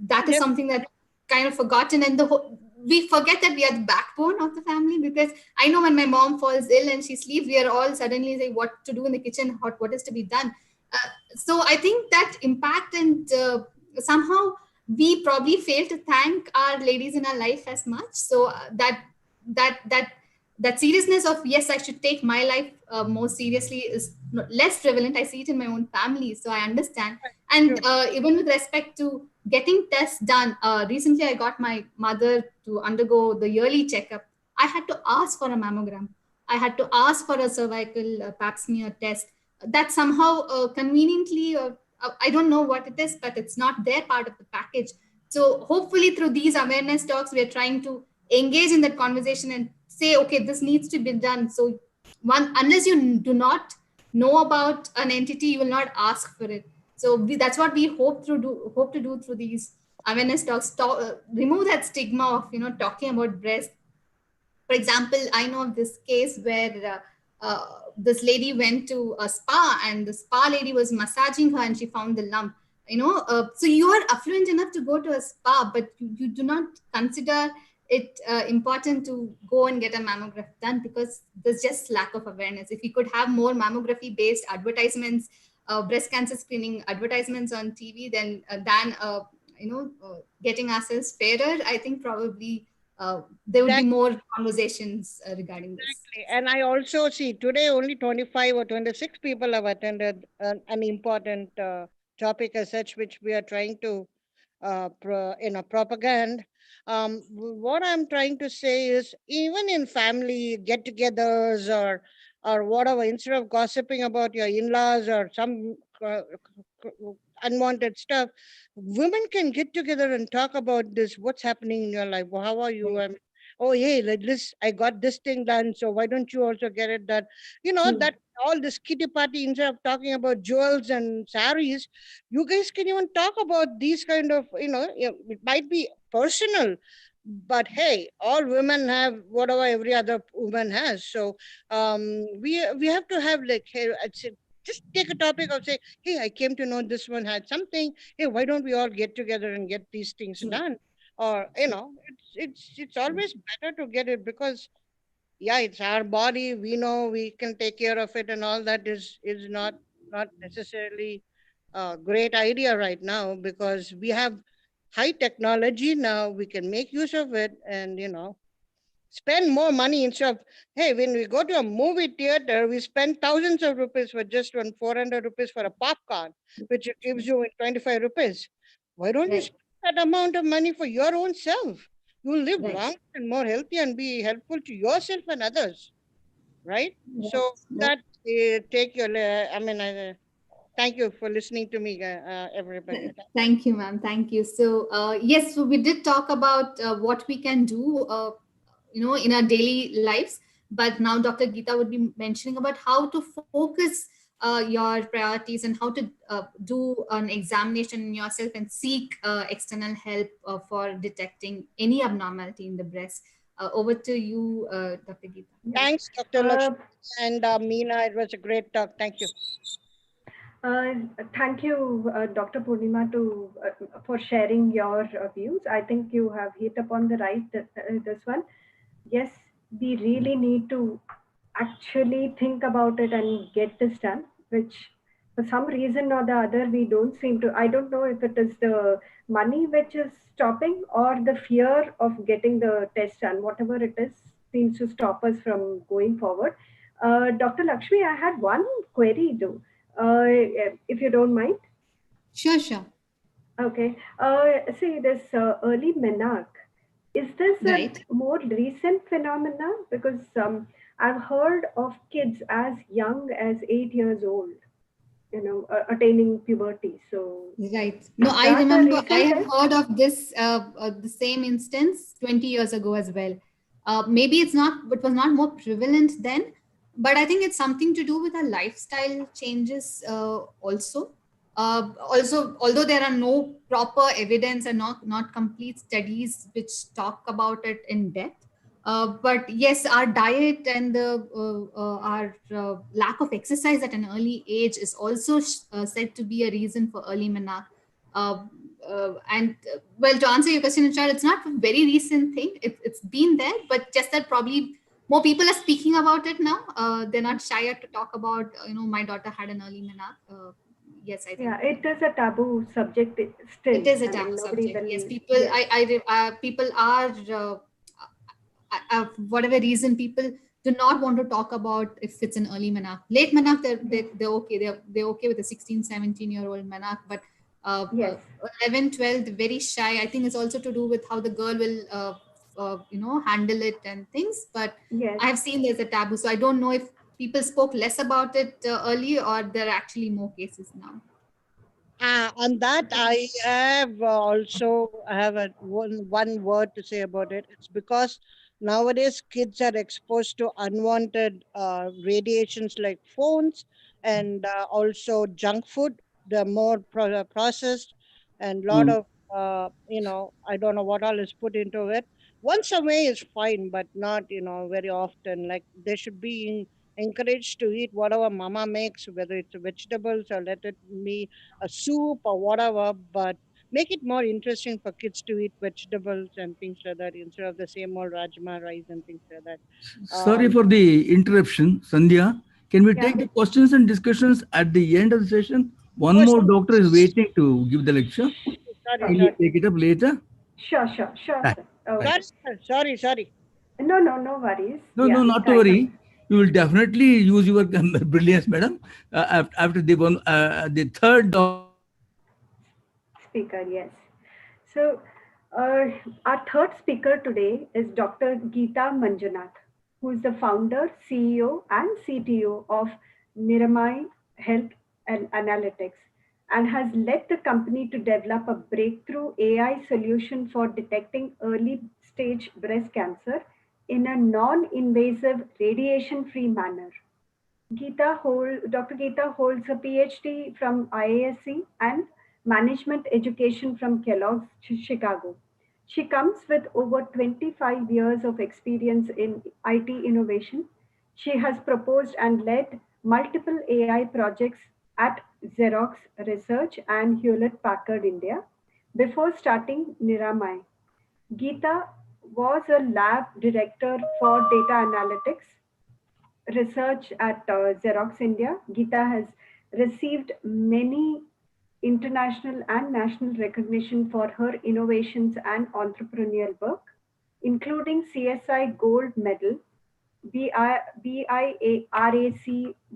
that is something that kind of forgotten. And we forget that we are the backbone of the family, because I know when my mom falls ill and she sleeps, we are all suddenly saying what to do in the kitchen, what is to be done. So I think that impact, and somehow we probably fail to thank our ladies in our life as much. So that that that seriousness of, yes, I should take my life more seriously, is less prevalent. I see it in my own family, so I understand. And even with respect to getting tests done, recently I got my mother to undergo the yearly checkup. I had to ask for a mammogram. I had to ask for a cervical pap smear test. That somehow conveniently, I don't know what it is, but it's not their part of the package. So hopefully through these awareness talks, we are trying to engage in that conversation and say, okay, this needs to be done. So unless you do not know about an entity, you will not ask for it. So that's what we hope to do through these awareness talks. Remove that stigma of talking about breast. For example, I know of this case where this lady went to a spa, and the spa lady was massaging her and she found the lump. So you are affluent enough to go to a spa, but you do not consider it important to go and get a mammogram done, because there's just lack of awareness. If we could have more mammography based advertisements, breast cancer screening advertisements on TV, then getting ourselves fairer, I think probably there would be more conversations regarding this. And I also see today only 25 or 26 people have attended an important topic as such, which we are trying to propaganda. What I'm trying to say is, even in family get-togethers or whatever, instead of gossiping about your in-laws or some unwanted stuff, women can get together and talk about this. What's happening in your life? How are you? Oh, hey, like this, I got this thing done, so why don't you also get it done? That all this kitty party, instead of talking about jewels and saris, you guys can even talk about these kind of, it might be personal, but hey, all women have whatever every other woman has. So we have to have, like, hey, just take a topic of say, hey, I came to know this one had something. Hey, why don't we all get together and get these things done? Or it's always better to get it, because it's our body, we know we can take care of it, and all that is not necessarily a great idea right now, because we have high technology now. We can make use of it and spend more money, instead of, hey, when we go to a movie theater, we spend thousands of rupees for just 400 rupees for a popcorn, which it gives you in 25 rupees. Why don't you spend that amount of money for your own self? You will live longer and more healthy and be helpful to yourself and others, right? So that take your, thank you for listening to me, everybody. Thank you, ma'am. Thank you. So yes, so we did talk about what we can do, in our daily lives. But now Dr. Geeta would be mentioning about how to focus your priorities, and how to do an examination in yourself and seek external help for detecting any abnormality in the breast. Over to you, Dr. Geeta. Thanks, Dr. Lakshmi and Meena. It was a great talk. Thank you. Thank you, Dr. Purnima, for sharing your views. I think you have hit upon the right this one. Yes, we really need to actually think about it and get this done, which for some reason or the other we don't seem to. I don't know if it is the money which is stopping, or the fear of getting the test done. Whatever it is, seems to stop us from going forward. Dr. Lakshmi, I had one query though. If you don't mind. Sure. Okay. See, this early menarche, is this a more recent phenomena? Because I've heard of kids as young as 8 years old, attaining puberty. So right. No, I remember I have heard of this the same instance 20 years ago as well. Maybe it was not more prevalent then, but I think it's something to do with our lifestyle changes also. Also, although there are no proper evidence and not complete studies which talk about it in depth, but yes, our diet and our lack of exercise at an early age is also said to be a reason for early menarche. Well, to answer your question, in short, it's not a very recent thing. It's been there, but just that probably more people are speaking about it now. They're not shy to talk about, my daughter had an early menarche. Yes, I think. Yeah, it is a taboo subject still. It is a taboo subject. Yes, people. Yes. People are whatever reason, people do not want to talk about if it's an early menarche. Late menarche, they're okay. They're okay with a 16, 17-year-old menarche, but yes. 11, 12, very shy. I think it's also to do with how the girl will handle it and things. But yes. I have seen there's a taboo, so I don't know if people spoke less about it early, or there are actually more cases now. On that, I have one word to say about it. It's because nowadays kids are exposed to unwanted radiations like phones and also junk food. They're more processed, and lot of I don't know what all is put into it. Once a way is fine, but not very often. Like they should be encouraged to eat whatever mama makes, whether it's vegetables or let it be a soup or whatever, but make it more interesting for kids to eat vegetables and things like that instead of the same old rajma rice and things like that. Sorry for the interruption, Sandhya. Can we take the questions and discussions at the end of the session? One more doctor is waiting to give the lecture. Can we take it up later? Sure. Sorry. No worries. No, not to worry. You will definitely use your brilliance, madam. After the third speaker, yes. So, our third speaker today is Dr. Geeta Manjunath, who is the founder, CEO, and CTO of Niramai Health and Analytics, and has led the company to develop a breakthrough AI solution for detecting early stage breast cancer in a non-invasive, radiation-free manner. Dr. Geeta holds a PhD from IASC and management education from Kellogg's, Chicago. She comes with over 25 years of experience in IT innovation. She has proposed and led multiple AI projects at Xerox Research and Hewlett Packard India before starting Niramai. Geeta was a lab director for data analytics research at Xerox India. Geeta has received many international and national recognition for her innovations and entrepreneurial work, including CSI Gold Medal, BIARAC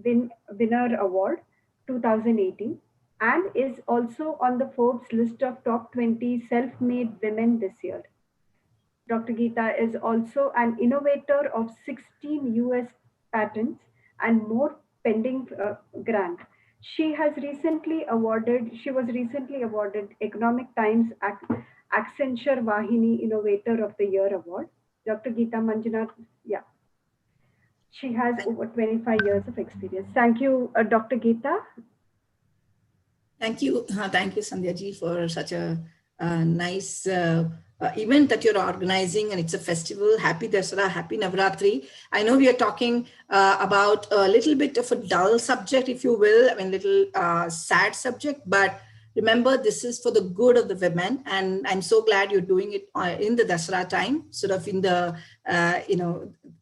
Winner Award 2018, and is also on the Forbes list of top 20 self-made women this year. Dr. Geeta is also an innovator of 16 US patents and more pending grant. She was recently awarded Economic Times Accenture Vahini Innovator of the Year Award. Dr. Geeta Manjunath, she has over 25 years of experience. Thank you, Dr. Geeta. Thank you, Sandhya ji, for such a nice event that you're organizing, and it's a festival. Happy Dasara, happy Navratri. I know we are talking about a little bit of a dull subject, if you will, little sad subject, but remember, this is for the good of the women, and I'm so glad you're doing it in the Dasara time, sort of in the,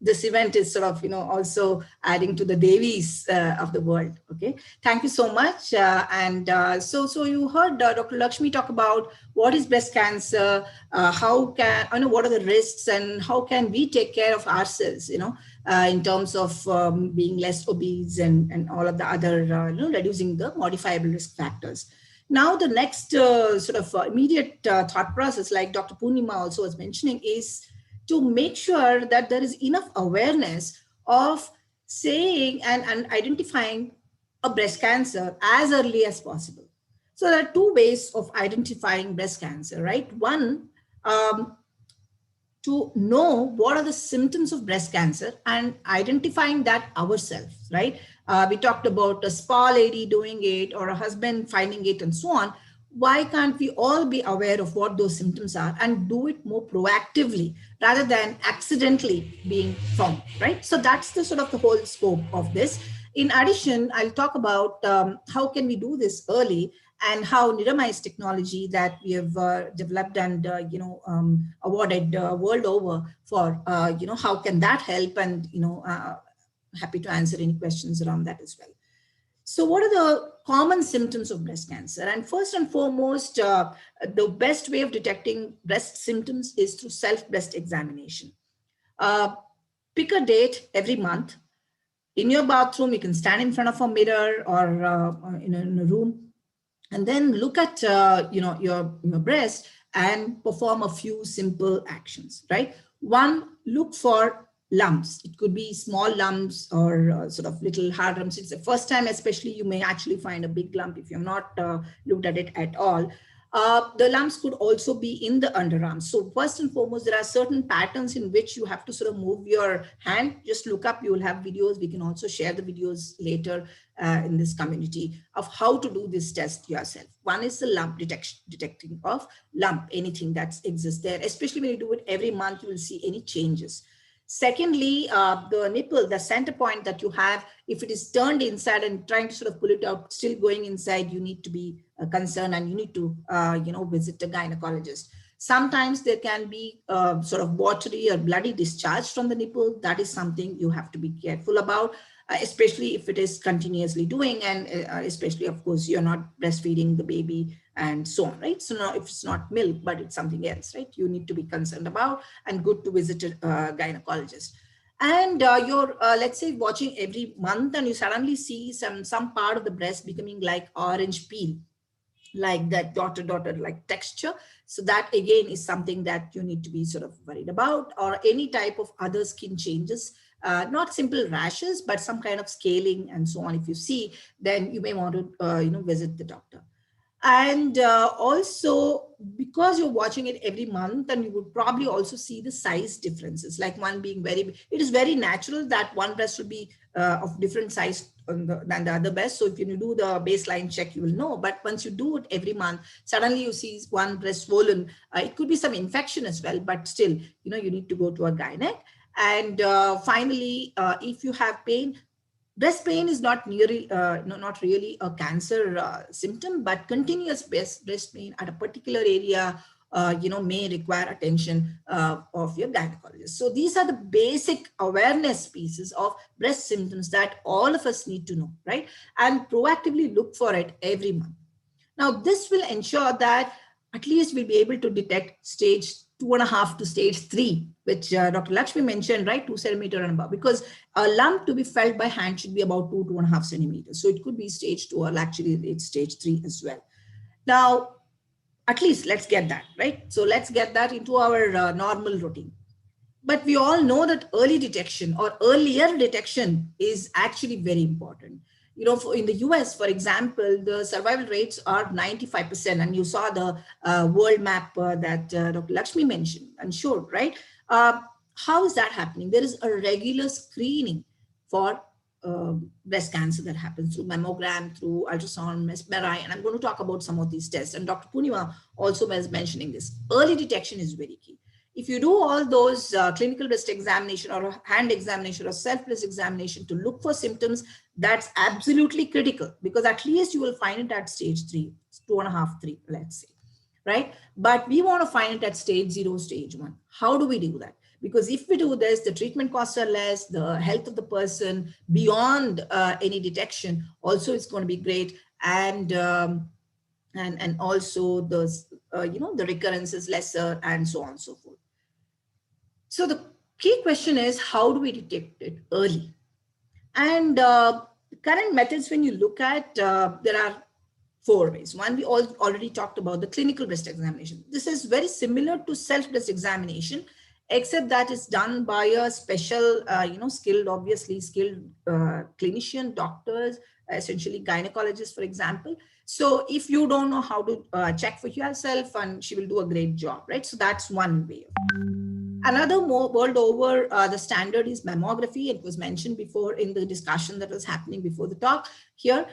this event is sort of, also adding to the Devis of the world. Okay, thank you so much. So you heard Dr. Lakshmi talk about what is breast cancer, what are the risks, and how can we take care of ourselves, in terms of being less obese and all of the other, reducing the modifiable risk factors. Now, the next immediate thought process, like Dr. Purnima also was mentioning, is to make sure that there is enough awareness of saying and identifying a breast cancer as early as possible. So there are two ways of identifying breast cancer, right? One, to know what are the symptoms of breast cancer and identifying that ourselves, right? We talked about a spa lady doing it or a husband finding it and so on. Why can't we all be aware of what those symptoms are and do it more proactively rather than accidentally being found, right? So that's the sort of the whole scope of this. In addition, I'll talk about how can we do this early and how Nirama's technology that we have developed and awarded world over for how can that help, and happy to answer any questions around that as well. So what are the common symptoms of breast cancer? And first and foremost, the best way of detecting breast symptoms is through self-breast examination. Pick a date every month. In your bathroom, you can stand in front of a mirror or in a room, and then look at your breast and perform a few simple actions, right? One, look for lumps. It could be small lumps or sort of little hard lumps. It's the first time especially you may actually find a big lump if you've not looked at it at all. The lumps could also be in the underarms. So first and foremost, there are certain patterns in which you have to sort of move your hand. Just look up, you will have videos. We can also share the videos later in this community of how to do this test yourself. One is the lump detecting of lump, anything that exists there, especially when you do it every month, you will see any changes. Secondly, the nipple, the center point that you have, if it is turned inside and trying to sort of pull it out, still going inside, you need to be concerned and you need to, visit a gynecologist. Sometimes there can be sort of watery or bloody discharge from the nipple. That is something you have to be careful about, especially if it is continuously doing, and especially, of course, you're not breastfeeding the baby and so on, right? So now if it's not milk, but it's something else, right? You need to be concerned about, and good to visit a gynecologist. And you're, let's say, watching every month and you suddenly see some part of the breast becoming like orange peel, like that dotted like texture. So that again is something that you need to be sort of worried about, or any type of other skin changes, not simple rashes, but some kind of scaling and so on. If you see, then you may want to, visit the doctor. And also, because you're watching it every month, and you would probably also see the size differences, like one being very, it is very natural that one breast will be of different size than the other breast. So if you do the baseline check, you will know. But once you do it every month, suddenly you see one breast swollen. It could be some infection as well, but still, you need to go to a gynec. And finally, if you have pain, breast pain is not really a cancer symptom, but continuous breast pain at a particular area, may require attention of your gynecologist. So these are the basic awareness pieces of breast symptoms that all of us need to know, right? And proactively look for it every month. Now, this will ensure that at least we'll be able to detect stage 2.5 to stage 3, which Dr. Lakshmi mentioned, right? 2 centimeters and above, because a lump to be felt by hand should be about 2.5 centimeters. So it could be stage 2, or actually it's stage 3 as well. Now, at least let's get that, right? So let's get that into our normal routine. But we all know that early detection or earlier detection is actually very important. In the US, for example, the survival rates are 95%. And you saw the world map that Dr. Lakshmi mentioned and showed, right? How is that happening? There is a regular screening for breast cancer that happens through mammogram, through ultrasound, MRI, and I'm going to talk about some of these tests. And Dr. Punima also was mentioning this. Early detection is very key. If you do all those clinical breast examination or hand examination or self-breast examination to look for symptoms, that's absolutely critical, because at least you will find it at stage 3, 2.5, 3, let's say, right? But we want to find it at stage 0, stage 1. How do we do that? Because if we do this, the treatment costs are less, the health of the person beyond any detection also is going to be great, and also the recurrence is lesser, and so on and so forth. So the key question is, how do we detect it early? And current methods, when you look at, there are 4 ways. One, we already talked about the clinical breast examination. This is very similar to self-breast examination, except that it's done by a special, skilled clinician, doctors, essentially gynecologists, for example. So if you don't know how to check for yourself, and she will do a great job, right? So that's one way. Another world over, the standard is mammography. It was mentioned before in the discussion that was happening before the talk here.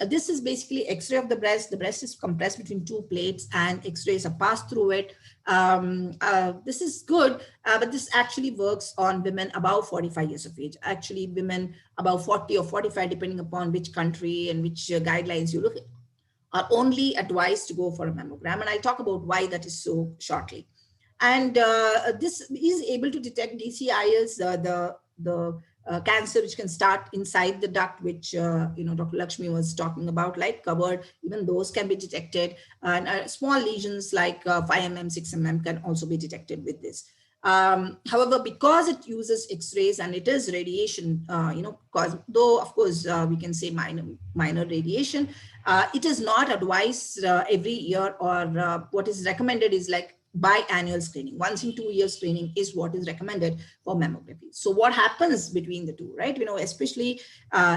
This is basically X-ray of the breast. The breast is compressed between two plates and X-rays are passed through it. This is good, but this actually works on women above 45 years of age. Actually, women above 40 or 45, depending upon which country and which guidelines you look at, are only advised to go for a mammogram. And I'll talk about why that is so shortly. And this is able to detect DCIS, the cancer which can start inside the duct, which Dr. Lakshmi was talking about, like covered, even those can be detected. And small lesions like 5 mm, 6 mm can also be detected with this. However, because it uses X-rays and it is radiation, though of course we can say minor radiation, it is not advised every year, or what is recommended is like biannual screening. Once in 2 years screening is what is recommended for mammography. So what happens between the two, right? Especially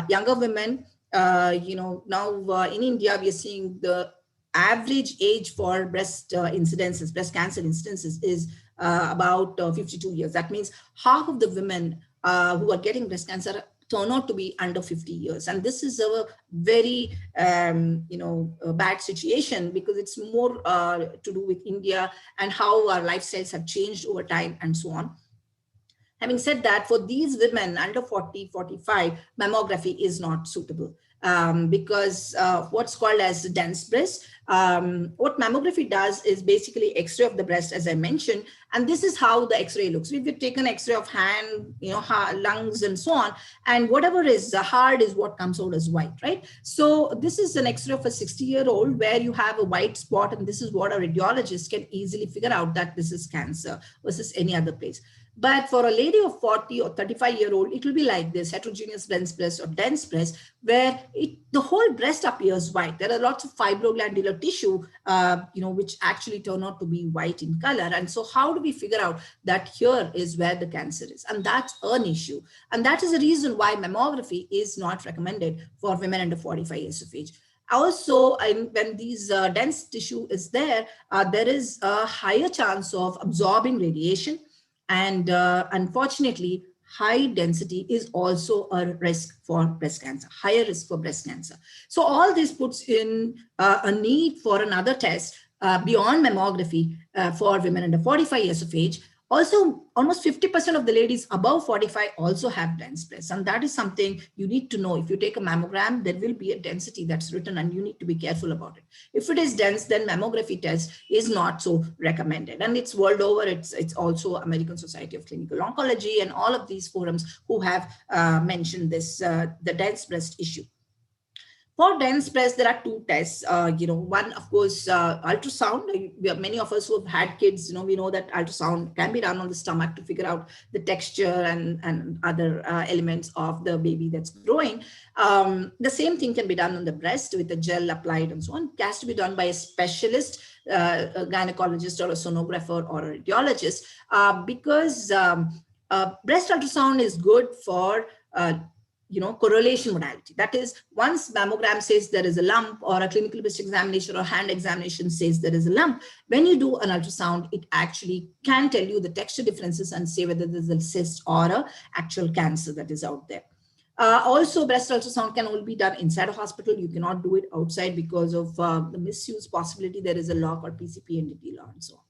younger women, now in India, we are seeing the average age for breast incidences, breast cancer incidences is about 52 years. That means half of the women who are getting breast cancer turn out to be under 50 years. And this is a very, a bad situation, because it's more to do with India and how our lifestyles have changed over time and so on. Having said that, for these women under 40, 45, mammography is not suitable. Because what's called as dense breast. What mammography does is basically X-ray of the breast, as I mentioned, and this is how the X-ray looks. We've taken X-ray of hand, lungs and so on, and whatever is hard is what comes out as white, right? So this is an X-ray of a 60-year-old where you have a white spot, and this is what a radiologist can easily figure out that this is cancer versus any other place. But for a lady of 40 or 35-year-old, it will be like this, heterogeneous dense breast or dense breast, where the whole breast appears white. There are lots of fibroglandular tissue, which actually turn out to be white in color. And so how do we figure out that here is where the cancer is? And that's an issue. And that is the reason why mammography is not recommended for women under 45 years of age. Also, when these dense tissue is there is a higher chance of absorbing radiation. And unfortunately, high density is also a risk for breast cancer, higher risk for breast cancer. So all this puts in a need for another test beyond mammography for women under 45 years of age. Also, almost 50% of the ladies above 45 also have dense breasts. And that is something you need to know. If you take a mammogram, there will be a density that's written and you need to be careful about it. If it is dense, then mammography test is not so recommended. And it's world over. It's also American Society of Clinical Oncology and all of these forums who have mentioned this, the dense breast issue. For dense breast, there are two tests. One, of course, ultrasound. Many of us who have had kids, we know that ultrasound can be done on the stomach to figure out the texture and other elements of the baby that's growing. The same thing can be done on the breast with a gel applied and so on. It has to be done by a specialist, a gynecologist or a sonographer or a radiologist, because breast ultrasound is good for correlation modality. That is, once mammogram says there is a lump, or a clinical breast examination or hand examination says there is a lump, when you do an ultrasound, it actually can tell you the texture differences and say whether there's a cyst or a actual cancer that is out there. Also, breast ultrasound can only be done inside a hospital. You cannot do it outside because of the misuse possibility. There is a law called PCP NDT law and so on.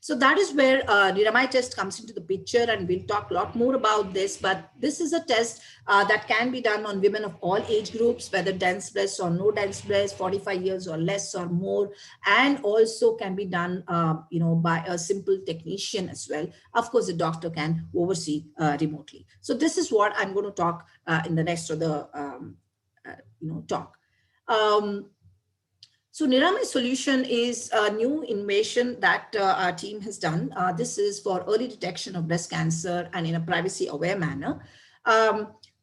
So that is where Niramai test comes into the picture, and we'll talk a lot more about this. But this is a test that can be done on women of all age groups, whether dense breast or no dense breast, 45 years or less or more, and also can be done, by a simple technician as well. Of course, the doctor can oversee remotely. So this is what I'm going to talk in the rest of the talk. So Niramai's solution is a new innovation that our team has done. This is for early detection of breast cancer and in a privacy-aware manner.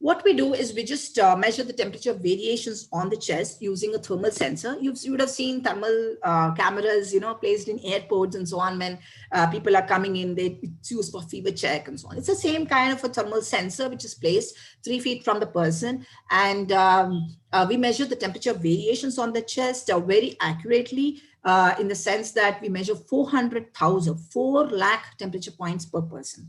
What we do is we just measure the temperature variations on the chest using a thermal sensor. You would have seen thermal cameras, placed in airports and so on. When people are coming in, it's used for fever check and so on. It's the same kind of a thermal sensor which is placed 3 feet from the person, and we measure the temperature variations on the chest very accurately, in the sense that we measure 4 lakh temperature points per person.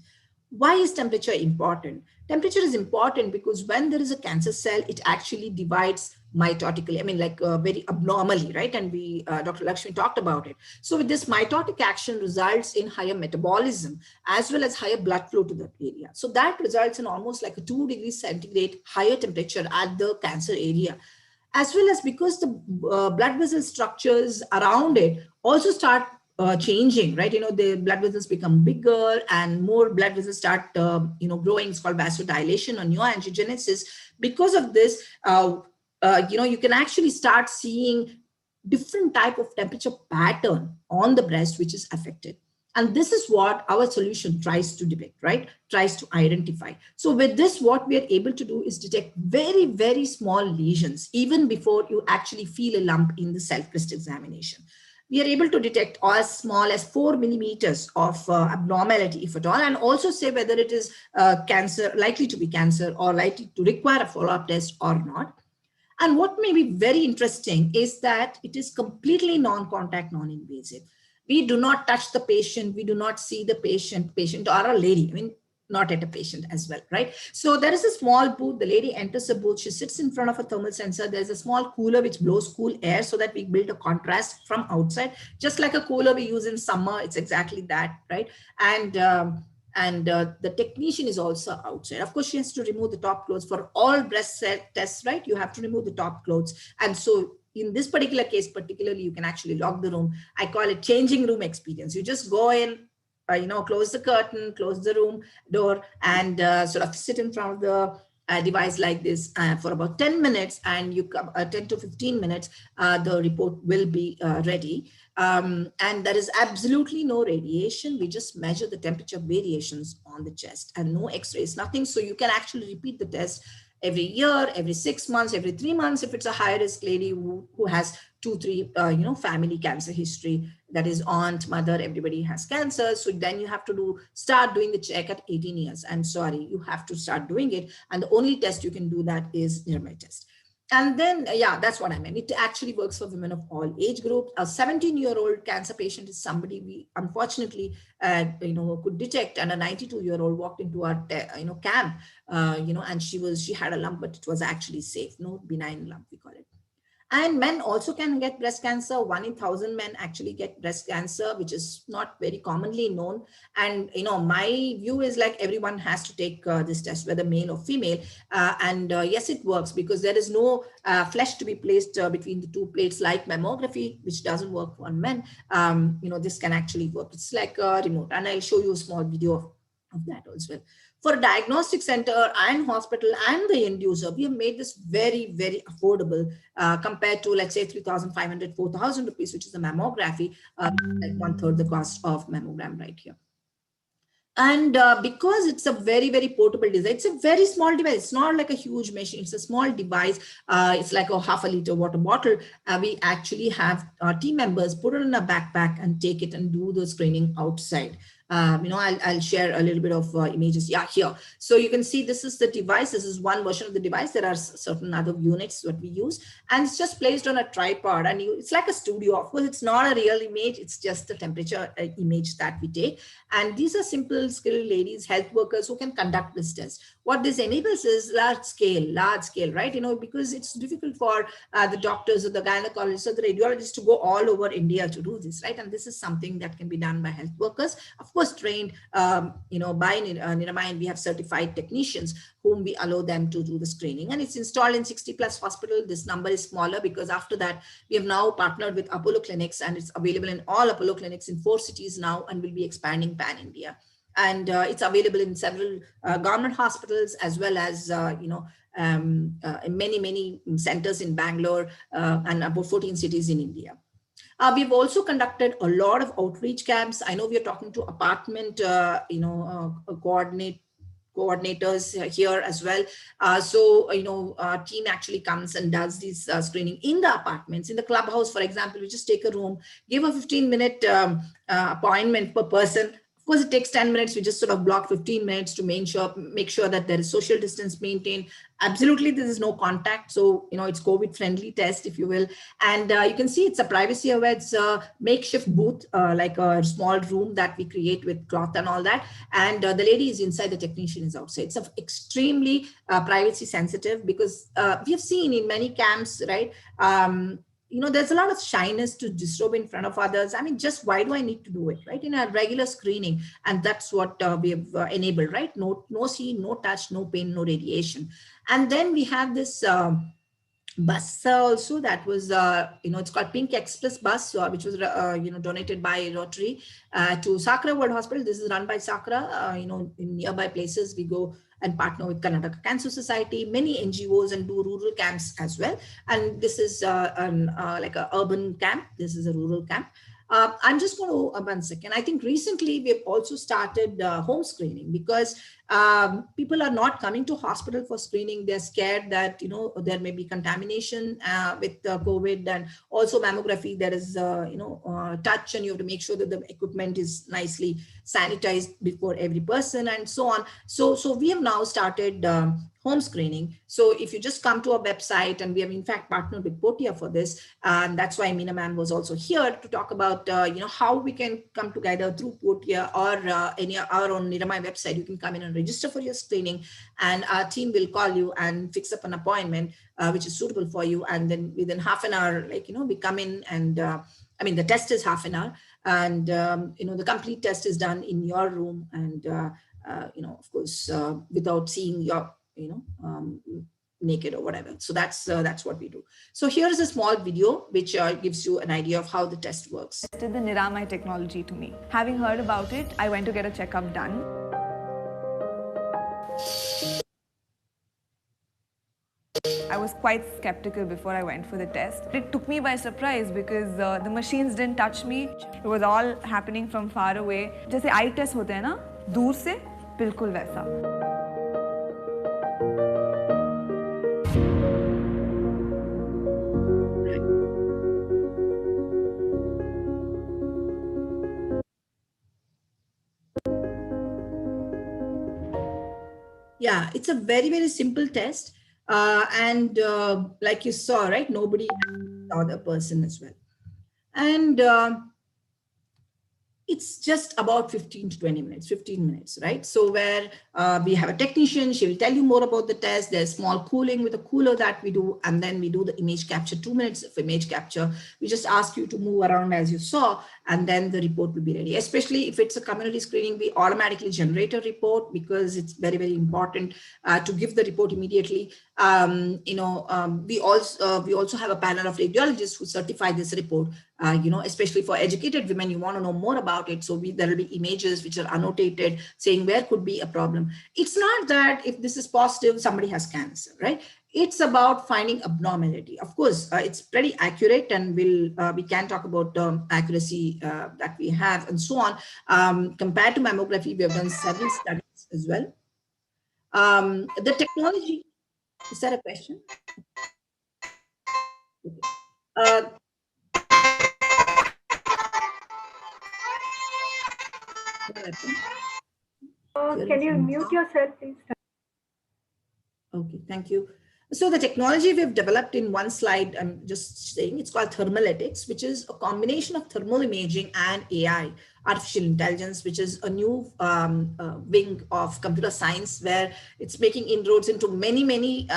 Why is temperature important? Temperature is important because when there is a cancer cell, it actually divides mitotically, very abnormally, right? And Dr. Lakshmi talked about it. So with this, mitotic action results in higher metabolism as well as higher blood flow to that area. So that results in almost like a 2 degrees centigrade higher temperature at the cancer area, as well as because the blood vessel structures around it also start changing, right? The blood vessels become bigger and more blood vessels start, growing. It's called vasodilation or neoangiogenesis. Because of this, you can actually start seeing different type of temperature pattern on the breast, which is affected. And this is what our solution tries to depict, right? Tries to identify. So with this, what we are able to do is detect very, very small lesions, even before you actually feel a lump in the self-breast examination. We are able to detect as small as 4 millimeters of abnormality, if at all, and also say whether it is cancer, likely to be cancer, or likely to require a follow-up test or not. And what may be very interesting is that it is completely non-contact, non-invasive. We do not touch the patient. We do not see the patient or a lady. Not at a patient as well, right? So there is a small booth. The lady enters a booth. She sits in front of a thermal sensor. There's a small cooler which blows cool air so that we build a contrast from outside, just like a cooler we use in summer. It's exactly that, right? And the technician is also outside. Of course, she has to remove the top clothes for all breast tests, right? You have to remove the top clothes. And so in this particular case, particularly, you can actually lock the room. I call it changing room experience. You just go in, close the curtain, close the room door, and sort of sit in front of the device like this for about 10 minutes, and you come 10 to 15 minutes, the report will be ready. And there is absolutely no radiation. We just measure the temperature variations on the chest and no x-rays, nothing. So you can actually repeat the test every year, every 6 months, every 3 months, if it's a high risk lady who has 2-3 family cancer history, that is aunt, mother, everybody has cancer. So then you have to start doing the check at 18 years. I'm sorry, you have to start doing it. And the only test you can do that is Nirmay test. And then, yeah, that's what I meant. It actually works for women of all age groups. A 17-year-old cancer patient is somebody we unfortunately, could detect. And a 92-year-old walked into our, camp, and she had a lump, but it was actually safe, no benign lump, we call it. And men also can get breast cancer. 1 in 1,000 men actually get breast cancer, which is not very commonly known. And, my view is like everyone has to take this test, whether male or female. Yes, it works because there is no flesh to be placed between the two plates like mammography, which doesn't work on men. This can actually work. It's like a remote. And I'll show you a small video of that as well. For a diagnostic center and hospital and the end user, we have made this very, very affordable compared to, let's say, 3,500, 4,000 rupees, which is the mammography, like 1/3 the cost of mammogram right here. And because it's a very, very portable device, it's a very small device. It's not like a huge machine. It's a small device. It's like a 1/2 liter water bottle. We actually have our team members put it in a backpack and take it and do the screening outside. I'll share a little bit of images. Yeah, here. So you can see this is the device. This is one version of the device. There are certain other units that we use, and it's just placed on a tripod. And it's like a studio. Of course, it's not a real image. It's just the temperature image that we take. And these are simple, skilled ladies, health workers who can conduct this test. What this enables is large scale, right? Because it's difficult for the doctors or the gynecologists or the radiologists to go all over India to do this, right? And this is something that can be done by health workers, of course, trained, by Nirmay. We have certified technicians whom we allow them to do the screening. And it's installed in 60 plus hospitals. This number is smaller because after that, we have now partnered with Apollo clinics, and it's available in all Apollo clinics in 4 cities now, and will be expanding pan-India. And it's available in several government hospitals, as well as, in many centers in Bangalore and about 14 cities in India. We've also conducted a lot of outreach camps. I know we are talking to apartment, coordinators here as well. So, our team actually comes and does this screening in the apartments. In the clubhouse, for example, we just take a room, give a 15-minute appointment per person. Of course, it takes 10 minutes. We just sort of block 15 minutes to make sure that there is social distance maintained. Absolutely, there is no contact. So, it's COVID-friendly test, if you will. And you can see it's a privacy aware. It's a makeshift booth, like a small room that we create with cloth and all that. And the lady is inside, the technician is outside. It's extremely privacy sensitive, because we have seen in many camps, right? There's a lot of shyness to disrobe in front of others. I mean, just why do I need to do it, right? In a regular screening. And that's what we have enabled, right? No see, no touch, no pain, no radiation. And then we have this bus also that was, it's called Pink Express bus, which was, donated by Rotary to Sakra World Hospital. This is run by Sakra, in nearby places. We go and partner with Karnataka Cancer Society, many NGOs, and do rural camps as well. And this is like an urban camp. This is a rural camp. I'm just going to, 1 second. I think recently we've also started home screening, because people are not coming to hospital for screening. They're scared that, there may be contamination with COVID, and also mammography. There is, touch, and you have to make sure that the equipment is nicely sanitized before every person, and so on. So we have now started home screening. So if you just come to our website, and we have in fact partnered with Portia for this, and that's why Meena ma'am was also here to talk about how we can come together through Portia or our own Niramai website. You can come in and register for your screening, and our team will call you and fix up an appointment which is suitable for you. And then within half an hour, we come in, and the test is half an hour, and the complete test is done in your room, and of course without seeing your naked or whatever. So that's what we do. So here's a small video which gives you an idea of how the test works. Tested the Niramai technology to me. Having heard about it, I went to get a checkup done. I was quite skeptical before I went for the test. It took me by surprise, because the machines didn't touch me. It was all happening from far away. जैसे eye test होते हैं ना, दूर से, बिल्कुल वैसा. Yeah, it's a very, very simple test. And like you saw, right, nobody saw the person as well. And it's just about 15 minutes, right? So where we have a technician, she will tell you more about the test. There's small cooling with a cooler that we do, and then we do the image capture, 2 minutes of image capture. We just ask you to move around as you saw, and then the report will be ready. Especially if it's a community screening, we automatically generate a report, because it's very, very important to give the report immediately. We also have a panel of radiologists who certify this report. Especially for educated women, you want to know more about it. So there will be images which are annotated saying where could be a problem. It's not that if this is positive, somebody has cancer, right? It's about finding abnormality. Of course, it's pretty accurate, and we can talk about accuracy that we have and so on. Compared to mammography, we have done several studies as well. The technology, is that a question? Okay. Can you mute yourself, please? Okay, thank you. So the technology we've developed in one slide, I'm just saying, it's called Thermaletics, which is a combination of thermal imaging and AI, artificial intelligence, which is a new wing of computer science, where it's making inroads into many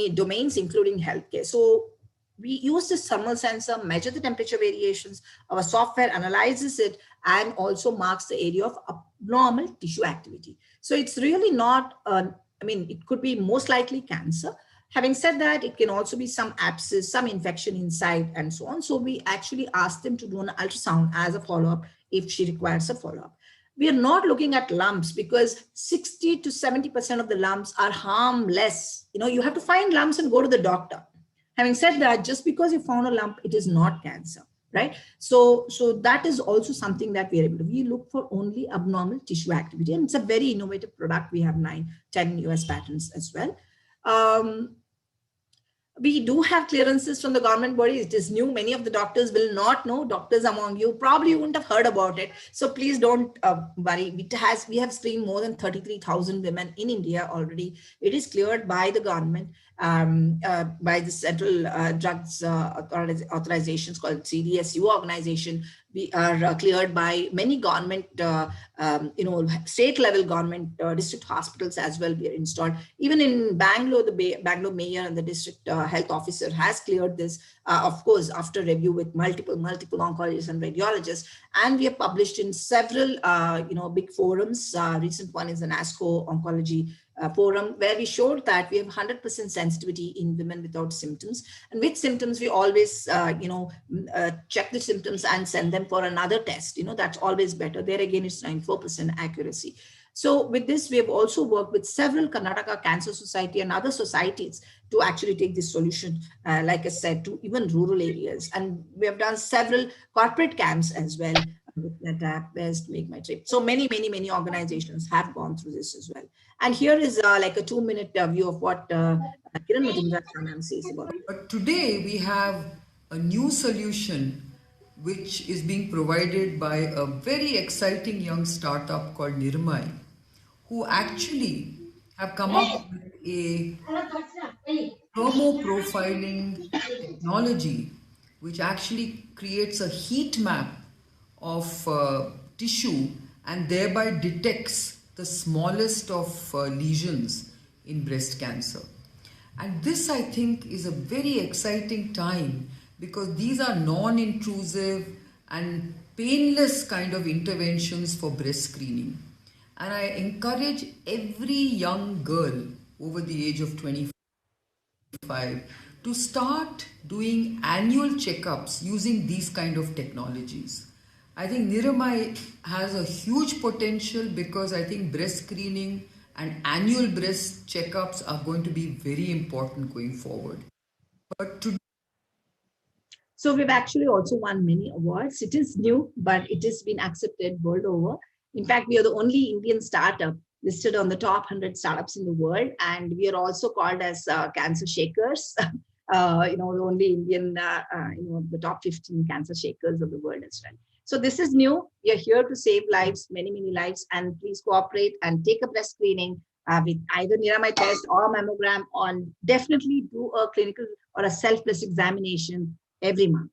domains, including healthcare. So we use this thermal sensor, measure the temperature variations, our software analyzes it, and also marks the area of abnormal tissue activity. So it's really not, it could be most likely cancer. Having said that, it can also be some abscess, some infection inside, and so on. So we actually ask them to do an ultrasound as a follow-up if she requires a follow-up. We are not looking at lumps, because 60 to 70% of the lumps are harmless. You have to find lumps and go to the doctor. Having said that, just because you found a lump, it is not cancer. right? So that is also something that we are able to. We look for only abnormal tissue activity, and it's a very innovative product. We have 10 US patents as well. We do have clearances from the government bodies. It is new. Many of the doctors will not know. Doctors among you probably wouldn't have heard about it. So please don't worry. We have screened more than 33,000 women in India already. It is cleared by the government, by the Central Drugs Authorizations called CDSU organization. We are cleared by many government, state level government district hospitals as well. We are installed. Even in Bangalore, the Bangalore mayor and the district health officer has cleared this, of course, after review with multiple oncologists and radiologists. And we have published in several, big forums. Recent one is an ASCO oncology forum, where we showed that we have 100% sensitivity in women without symptoms. And with symptoms, we always, check the symptoms and send them for another test. That's always better. There again, it's 94% accuracy. So with this, we have also worked with several Karnataka Cancer Society and other societies to actually take this solution, like I said, to even rural areas. And we have done several corporate camps as well with NetApp, Best, Make My Trip. So many organizations have gone through this as well. And here is like a 2-minute view of what Kiran Majumdar says about it. But today we have a new solution which is being provided by a very exciting young startup called Nirmai, who actually have come up with a thermoprofiling technology which actually creates a heat map of tissue and thereby detects the smallest of lesions in breast cancer. And this, I think, is a very exciting time because these are non-intrusive and painless kind of interventions for breast screening. And I encourage every young girl over the age of 25 to start doing annual checkups using these kind of technologies. I think Niramai has a huge potential because I think breast screening and annual breast checkups are going to be very important going forward. So we've actually also won many awards. It is new, but it has been accepted world over. In fact, we are the only Indian startup listed on the top 100 startups in the world. And we are also called as cancer shakers. The only Indian, the top 15 cancer shakers of the world as well. So this is new. We are here to save lives, many lives, and please cooperate and take a breast screening with either Niramai test or mammogram, or definitely do a clinical or a self-breast examination every month.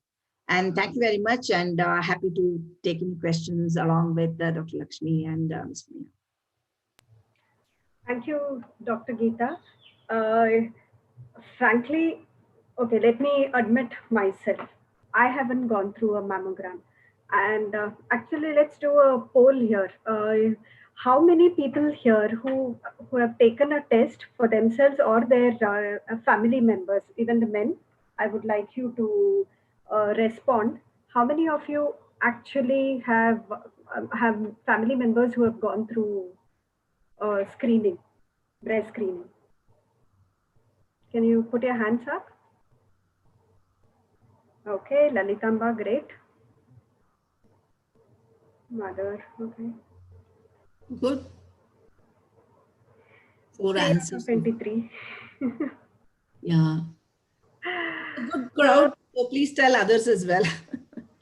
And thank you very much, and happy to take any questions along with Dr. Lakshmi and Ms. Meena. Thank you, Dr. Geeta. Frankly, okay, let me admit myself. I haven't gone through a mammogram. And actually, let's do a poll here. How many people here who have taken a test for themselves or their family members, even the men? I would like you to respond. How many of you actually have family members who have gone through screening, breast screening? Can you put your hands up? Okay, Lalitamba, great. Mother, okay. Good. 4 answers. 23. Yeah. A good crowd. So please tell others as well.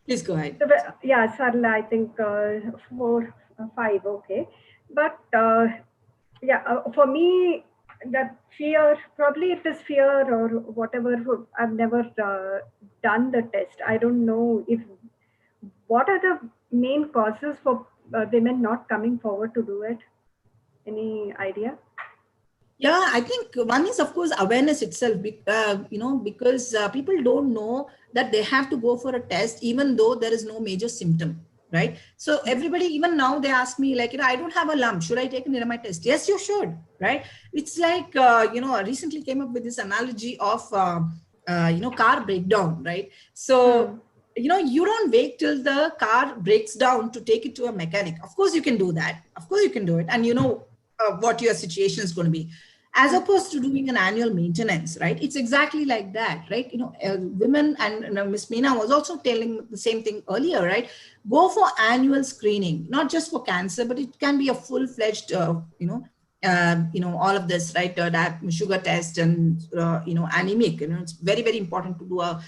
Please go ahead. Yeah, Sarla, I think 4, 5, okay. But for me, that fear, probably it is fear or whatever. I've never done the test. I don't know what are the main causes for women not coming forward to do it. Any idea? Yeah, I think one is, of course, awareness itself, because people don't know that they have to go for a test, even though there is no major symptom, right? So everybody, even now they ask me like, I don't have a lump. Should I take a Niramai test? Yes, you should, right? It's like, I recently came up with this analogy of, car breakdown, right? So, you don't wait till the car breaks down to take it to a mechanic. Of course, you can do that. Of course, you can do it. And you know what your situation is going to be. as opposed to doing an annual maintenance, right? It's exactly like that, right? Women, and Ms. Meena was also telling the same thing earlier, right? Go for annual screening, not just for cancer, but it can be a full-fledged, all of this, right? That sugar test and, anemic, it's very, very important to do a,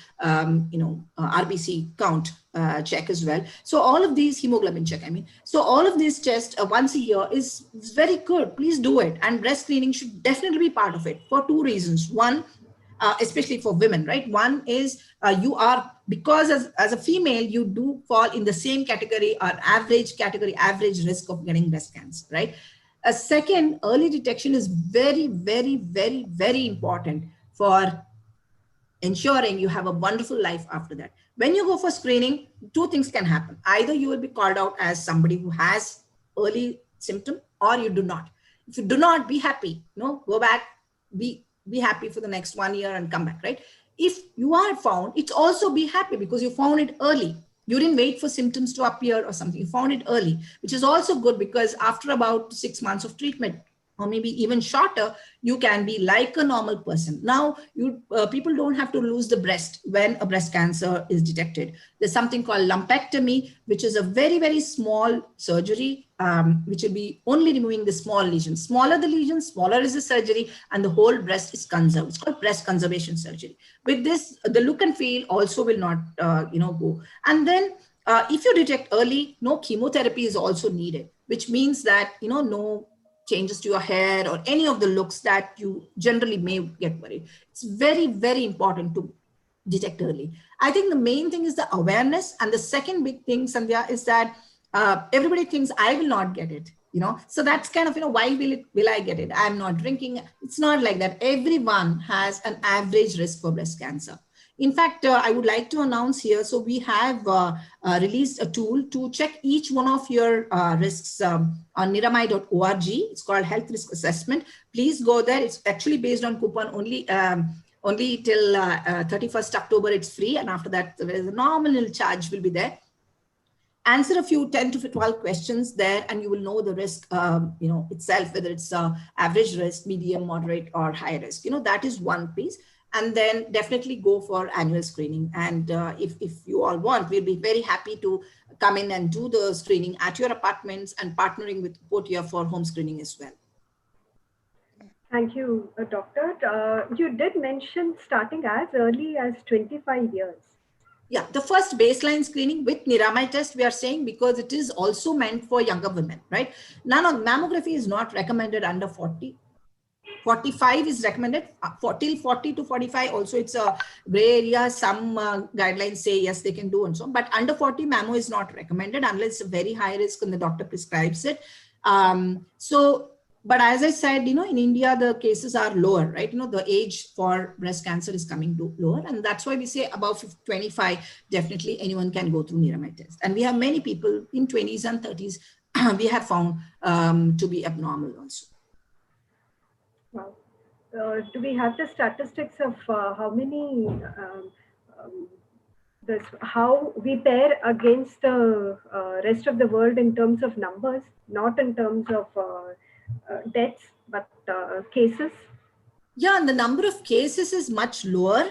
RBC count check as well. So all of these, hemoglobin check, so all of these tests once a year is very good. Please do it. And breast screening should definitely be part of it for two reasons. One, especially for women, right? One is you are, because as a female, you do fall in the same category or average risk of getting breast cancer, right? A second, early detection is very, very, very, very important for ensuring you have a wonderful life after that. When you go for screening, two things can happen. Either you will be called out as somebody who has early symptom, or you do not. If you do not, be happy, go back, be happy for the next 1 year and come back, right? If you are found, it's also be happy because you found it early. You didn't wait for symptoms to appear or something. You found it early, which is also good because after about 6 months of treatment, or maybe even shorter, you can be like a normal person. Now, people don't have to lose the breast when a breast cancer is detected. There's something called lumpectomy, which is a very, very small surgery, which will be only removing the small lesions. Smaller the lesion, smaller is the surgery, and the whole breast is conserved. It's called breast conservation surgery. With this, the look and feel also will not, go. And then, if you detect early, no chemotherapy is also needed, which means that, no changes to your hair or any of the looks that you generally may get worried. It's very, very important to detect early. I think the main thing is the awareness. And the second big thing, Sandhya, is that everybody thinks I will not get it, so that's kind of, why will I get it? I'm not drinking. It's not like that. Everyone has an average risk for breast cancer. In fact, I would like to announce here, so we have released a tool to check each one of your risks on niramai.org. It's called Health Risk Assessment. Please go there. It's actually based on coupon only till 31st October, it's free. And after that, there is a nominal charge will be there. Answer a few 10 to 12 questions there, and you will know the risk, itself, whether it's average risk, medium, moderate, or high risk. That is one piece. And then definitely go for annual screening. And if you all want, we'll be very happy to come in and do the screening at your apartments and partnering with Portia for home screening as well. Thank you, Doctor. You did mention starting as early as 25 years. Yeah, the first baseline screening with Niramai test, we are saying, because it is also meant for younger women, right? Mammography is not recommended under 40. 45 is recommended. Till 40 to 45 also, it's a gray area. Some guidelines say yes, they can do and so on, but under 40 mammo is not recommended unless it's a very high risk and the doctor prescribes it. But as I said, in India, the cases are lower, right? The age for breast cancer is coming to lower. And that's why we say above 25, definitely anyone can go through Niramai test. And we have many people in 20s and 30s, we have found to be abnormal also. Wow. Do we have the statistics of how many, how we pair against the rest of the world in terms of numbers, not in terms of deaths, but cases? Yeah, and the number of cases is much lower.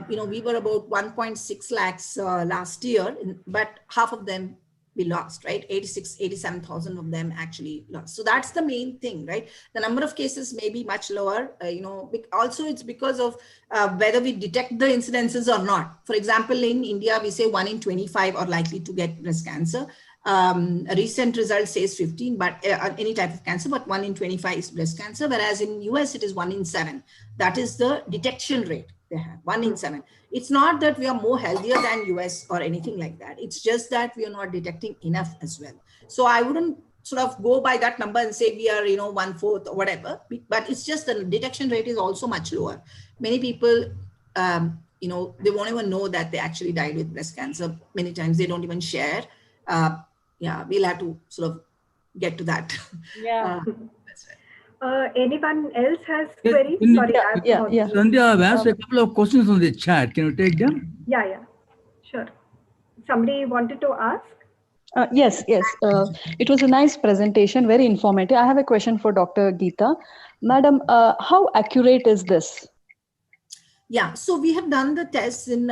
We were about 1.6 lakhs last year, but half of them we lost, right? 87,000 of them actually lost. So that's the main thing, right? The number of cases may be much lower, also it's because of whether we detect the incidences or not. For example, in India, we say 1 in 25 are likely to get breast cancer. A recent result says 15, but any type of cancer, but 1 in 25 is breast cancer. Whereas in US, it is 1 in 7. That is the detection rate they have, 1 in 7. It's not that we are more healthier than US or anything like that. It's just that we are not detecting enough as well. So I wouldn't sort of go by that number and say we are, 1/4 or whatever, but it's just the detection rate is also much lower. Many people, they won't even know that they actually died with breast cancer. Many times they don't even share. We'll have to sort of get to that. Yeah. Anyone else has Yes, queries? Sorry, yeah. Sandhya, I've asked a couple of questions on the chat. Can you take them? Yeah, sure. Somebody wanted to ask? Yes. It was a nice presentation, very informative. I have a question for Dr. Geeta. Madam, how accurate is this? Yeah, so we have done the tests in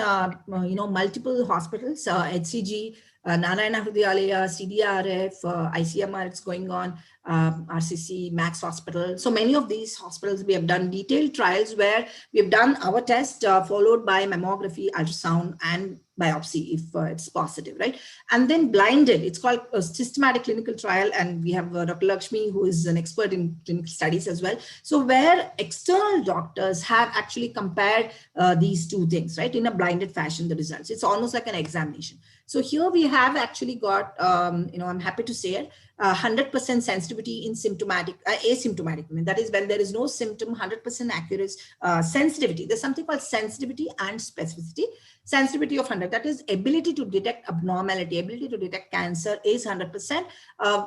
multiple hospitals, HCG, Narayana Hrudayalaya, CDRF, ICMR, it's going on, RCC, Max Hospital. So many of these hospitals, we have done detailed trials where we have done our test followed by mammography, ultrasound, and biopsy if it's positive, right? And then blinded, it's called a systematic clinical trial. And we have Dr. Lakshmi, who is an expert in clinical studies as well. So where external doctors have actually compared these two things, right? In a blinded fashion, the results, it's almost like an examination. So here we have actually got, I'm happy to say it, 100% sensitivity in symptomatic, asymptomatic women. That is when there is no symptom, 100% accurate sensitivity. There's something called sensitivity and specificity. Sensitivity of 100, that is ability to detect abnormality, ability to detect cancer is 100%,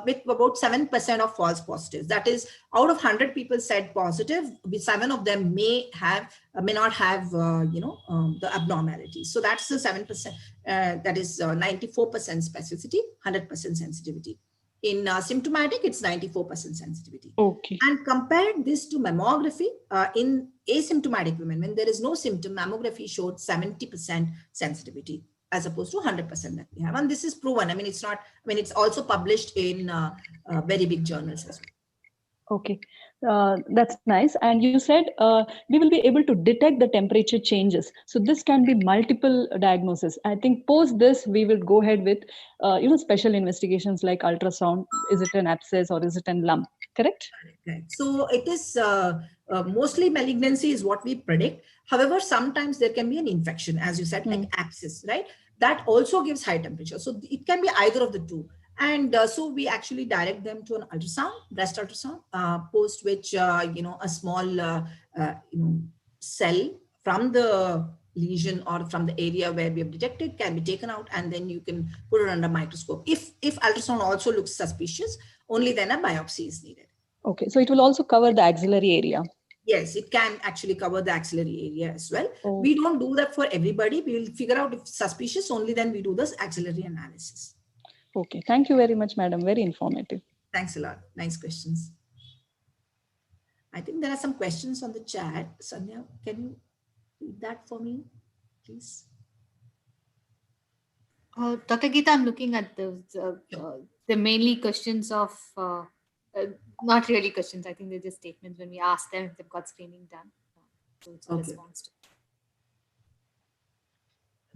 with about 7% of false positives. That is, out of 100 people said positive, 7 of them may not have, the abnormality. So that's the 7%. That is 94% specificity, 100% sensitivity. In symptomatic, it's 94% sensitivity. Okay. And compared this to mammography, in asymptomatic women, when there is no symptom, mammography showed 70% sensitivity as opposed to 100% that we have. And this is proven. I mean, it's also published in very big journals as well. Okay, that's nice. And you said we will be able to detect the temperature changes. So this can be multiple diagnoses. I think post this, we will go ahead with, special investigations like ultrasound. Is it an abscess or is it a lump? Correct? Right. So it is mostly malignancy is what we predict. However, sometimes there can be an infection, as you said, like abscess, right? That also gives high temperature. So it can be either of the two. And so we actually direct them to an ultrasound, breast ultrasound, post which, a small, cell from the lesion or from the area where we have detected can be taken out, and then you can put it under microscope. If ultrasound also looks suspicious, only then a biopsy is needed. Okay, so it will also cover the axillary area. Yes, it can actually cover the axillary area as well. Oh. We don't do that for everybody. We will figure out if suspicious, only then we do this axillary analysis. Okay, thank you very much, madam. Very informative. Thanks a lot. Nice questions. I think there are some questions on the chat. Sanya, can you read that for me, please? Dr. Geeta, I'm looking at those. They're mainly questions of, not really questions. I think they're just statements when we ask them if they've got screening done. So it's a response to.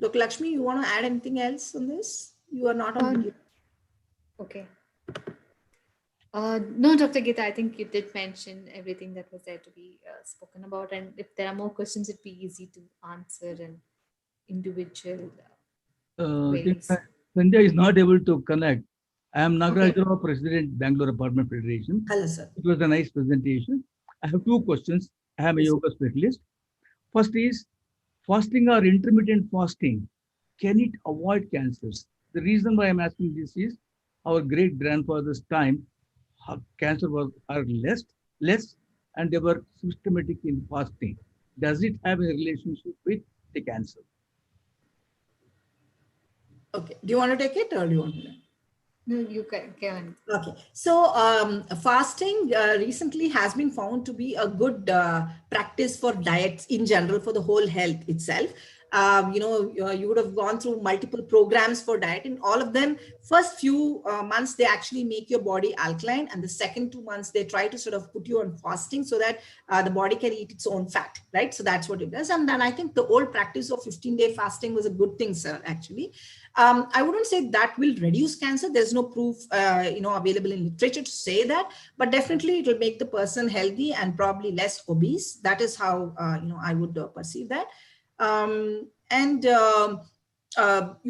Dr. Lakshmi, you want to add anything else on this? You are not on video. Okay. No, Dr. Geeta, I think you did mention everything that was there to be spoken about. And if there are more questions, it'd be easy to answer and individual. Sandhya is not able to connect. I am Nagaraj, President, Bangalore Apartment Federation. Hello, sir. It was a nice presentation. I have two questions. I am a yoga specialist. First is, fasting or intermittent fasting, can it avoid cancers? The reason why I'm asking this is, our great grandfather's time, cancer are less, and they were systematic in fasting. Does it have a relationship with the cancer? Okay. Do you want to take it or do you want to? No, you can. Okay. So fasting recently has been found to be a good practice for diets in general, for the whole health itself. You would have gone through multiple programs for diet, and all of them, first few months, they actually make your body alkaline, and the second 2 months, they try to sort of put you on fasting so that the body can eat its own fat, right? So that's what it does. And then I think the old practice of 15-day fasting was a good thing, sir, actually. I wouldn't say that will reduce cancer. There's no proof, available in literature to say that, but definitely it will make the person healthy and probably less obese. That is how, I would perceive that. You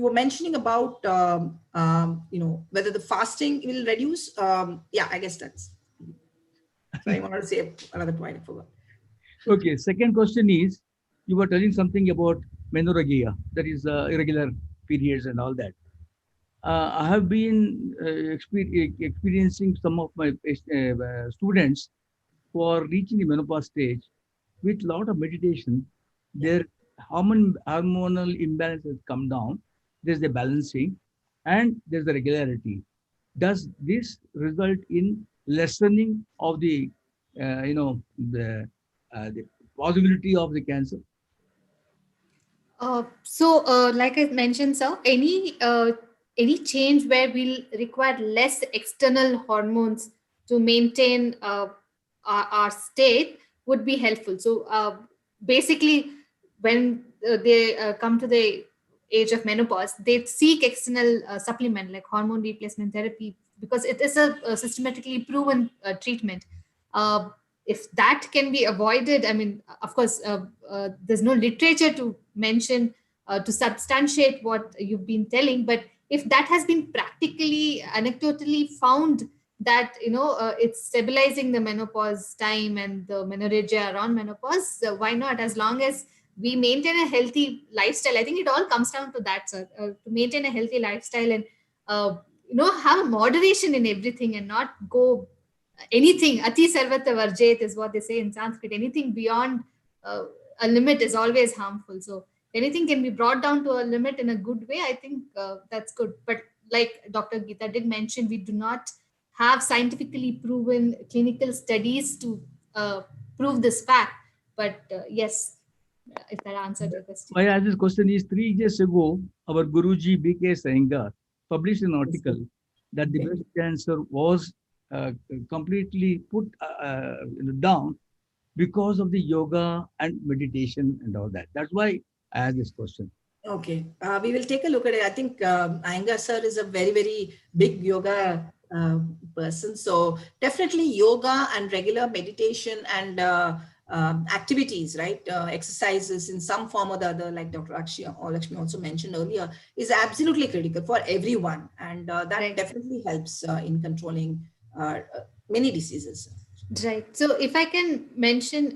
were mentioning about, whether the fasting will reduce. Yeah, I guess that's, sorry, I wanted to say another point, I forgot. Okay, second question is, you were telling something about menorrhagia, that is irregular periods and all that. I have been experiencing some of my students who are reaching the menopause stage with a lot of meditation. Their hormonal imbalance has come down. There's the balancing and there's the regularity. Does this result in lessening of the the possibility of the cancer? Like I mentioned, sir, any change where we'll require less external hormones to maintain our state would be helpful. So basically, when they come to the age of menopause, they seek external supplement like hormone replacement therapy because it is a systematically proven treatment. Uh, if that can be avoided, I mean, of course, there's no literature to mention to substantiate what you've been telling, but if that has been practically anecdotally found that it's stabilizing the menopause time and the menorrhagia around menopause, why not? As long as we maintain a healthy lifestyle, I think it all comes down to that, sir. To maintain a healthy lifestyle and have moderation in everything and not go anything. Ati sarvata varjet is what they say in Sanskrit. Anything beyond a limit is always harmful. So anything can be brought down to a limit in a good way. I think that's good. But like Dr. Geeta did mention, we do not have scientifically proven clinical studies to prove this fact. But yes, if that answered your question. Why I ask this question is 3 years ago, our Guruji B.K. Sainga published an article that the breast cancer was completely put down because of the yoga and meditation and all that. That's why I asked this question. Okay, we will take a look at it. I think Iyengar sir is a very, very big yoga person. So definitely yoga and regular meditation and activities, right? Exercises in some form or the other, like Dr. Lakshmi also mentioned earlier, is absolutely critical for everyone. And that definitely helps in controlling many diseases. Right. So if I can mention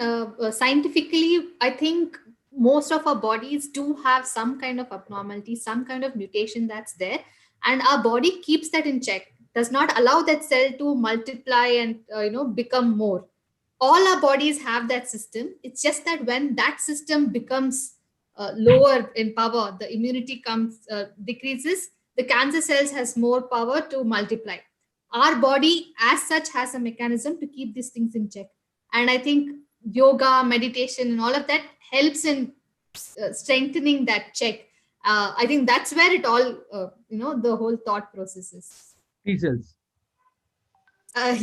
scientifically, I think most of our bodies do have some kind of abnormality, some kind of mutation that's there. And our body keeps that in check, does not allow that cell to multiply and become more. All our bodies have that system. It's just that when that system becomes lower in power, the immunity decreases, the cancer cells has more power to multiply. Our body as such has a mechanism to keep these things in check. And I think yoga, meditation, and all of that helps in strengthening that check. I think that's where it all, the whole thought process is. T cells.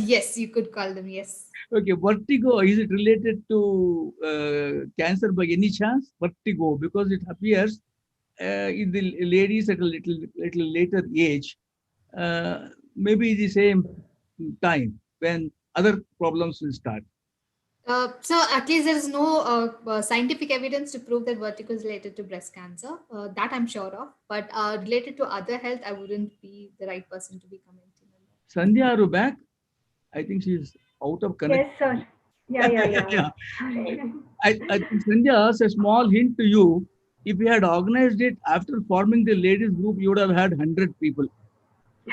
Yes, you could call them, yes. Okay, vertigo, is it related to cancer by any chance? Vertigo, because it appears in the ladies at a little later age, maybe the same time when other problems will start. So at least there is no scientific evidence to prove that vertigo is related to breast cancer. That I'm sure of. But related to other health, I wouldn't be the right person to be commenting on that. Sandhya, are you back? I think she's out of connection. Yes, sir. Yeah. I think Sandhya, as a small hint to you, if we had organized it after forming the ladies group, you would have had 100 people.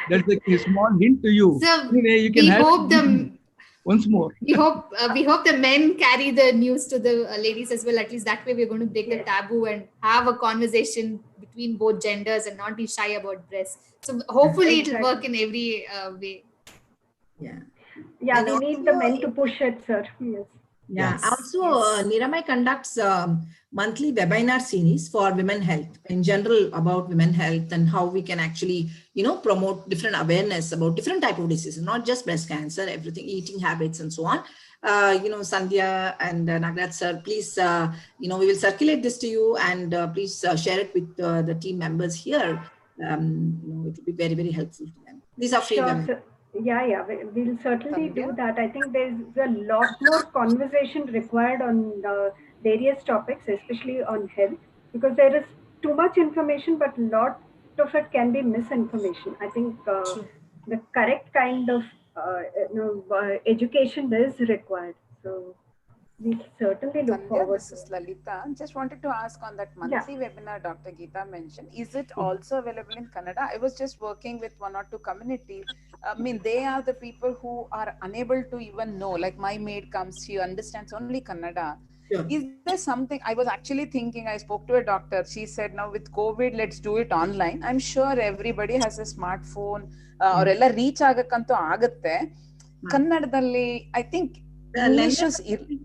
That's a small hint to you. So anyway, you can we have hope once more. We hope the men carry the news to the ladies as well. At least that way we're going to break the taboo and have a conversation between both genders and not be shy about breasts. So hopefully it'll work in every way. Yeah, we need the men to push it, sir. Yes. Yeah. Yes. Also, Niramai conducts monthly webinar series for women health in general about women health and how we can actually, promote different awareness about different type of diseases, not just breast cancer, everything, eating habits and so on. Sandhya and Nagraj sir, please, we will circulate this to you and please share it with the team members here. It will be very, very helpful to them. These are free webinars. Yeah, we'll certainly do that. I think there's a lot more conversation required on various topics, especially on health, because there is too much information, but a lot of it can be misinformation. I think the correct kind of education is required. So we certainly look forward. This is Lalita. Just wanted to ask on that monthly webinar Dr. Geeta mentioned, is it also available in Kannada? I was just working with 1 or 2 communities. I mean, they are the people who are unable to even know, like my maid comes, she understands only Kannada. Sure. Is there something, I was actually thinking, I spoke to a doctor, she said, now with COVID, let's do it online. I'm sure everybody has a smartphone or ella reach agakantu agutte. Kannadadalli, I think Niches,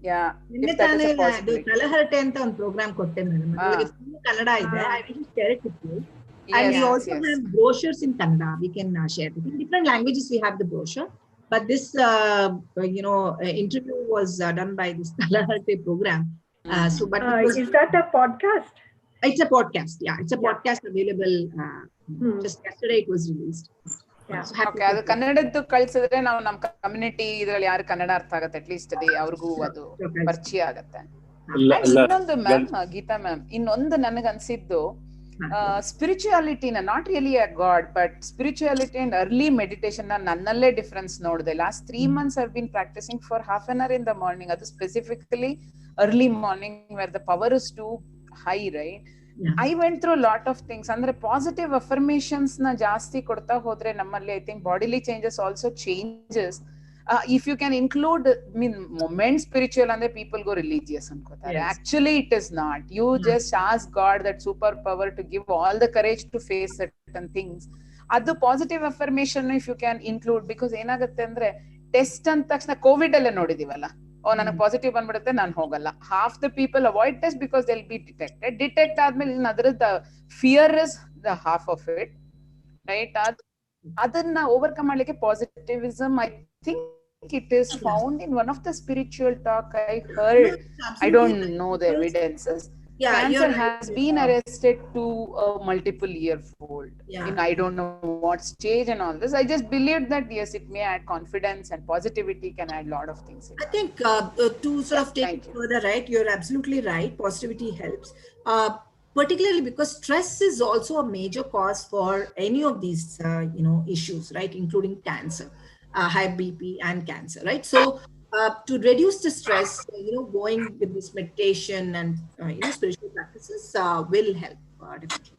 yeah, if that is a possibility. Talaharate anta ಒಂದು program ಕೊಟ್ಟೆ madam. ಅದರೊಳಗೆ full Kannada ಇದೆ. I will share it with you. And we also have brochures in Kannada. We can share it. In different languages we have the brochure. But this, interview was done by this Talaharate program. Is that a podcast? It's a podcast. Yeah, it's a podcast available. Just yesterday it was released. Okay, ಅದು ಕನ್ನಡದ್ದು ಕಳ್ಸಿದ್ರೆ ನಾವು ನಮ್ಮ community ಇದ್ರಲ್ಲಿ ಯಾರು ಕನ್ನಡ ಅರ್ಥ ಆಗತ್ತೆ at least ಅವ್ರಿಗೂ ಅದು ಪರಿಚಯ ಆಗತ್ತೆ. ಇನ್ನೊಂದು ಮ್ಯಾಮ್, ಗೀತಾ ಮ್ಯಾಮ್, ಇನ್ನೊಂದು ನನಗೆ ಅನ್ಸಿದ್ದು ಸ್ಪಿರಿಚುಯಾಲಿಟಿನ, not really a god but spirituality and early meditation ನನ್ನಲ್ಲೇ ಡಿಫ್ರೆನ್ಸ್ ನೋಡಿದೆ. Last 3 months I've been practicing for half an hour in the morning. ಅದು specifically early morning where the power is too high, right? I went through a lot of things. Andre positive affirmations na ಜಾಸ್ತಿ ಕೊಡ್ತಾ ಹೋದ್ರೆ ನಮ್ಮಲ್ಲಿ I think bodily changes also changes. If you can include, moment spiritual andre people go religious ಅನ್ಕೋತಾರೆ. Actually it is not. You just ask God that super power to give all the courage to face certain things. ಅದು positive affirmation if you can include, because ಏನಾಗುತ್ತೆ ಅಂದ್ರೆ test ಅಂದ ತಕ್ಷಣ Covid ಅಲ್ಲೇ ನೋಡಿದೀವಲ್ಲ, ನನಗೆ positive ಬಂದ್ಬಿಡುತ್ತೆ, ನಾನು ಹೋಗಲ್ಲ. Half the people avoid test because they will be detect ಆದ್ಮೇಲೆ ಅದ್ರದ್ದು fear is the half of it, right? ಅದನ್ನ ಓವರ್ಕಮ್ ಮಾಡ್ಲಿಕ್ಕೆ positivism, I think it is found in one of the spiritual talk I heard. I don't know the evidences. Cancer has been arrested to a multiple year-fold. I don't know what stage and all this. I just believed that yes, it may add confidence and positivity can add a lot of things. I think to sort of take it further, right? You're absolutely right. Positivity helps, particularly because stress is also a major cause for any of these, issues, right? Including cancer, high BP and cancer, right? So to reduce the stress, going with this meditation and spiritual practices will help definitely.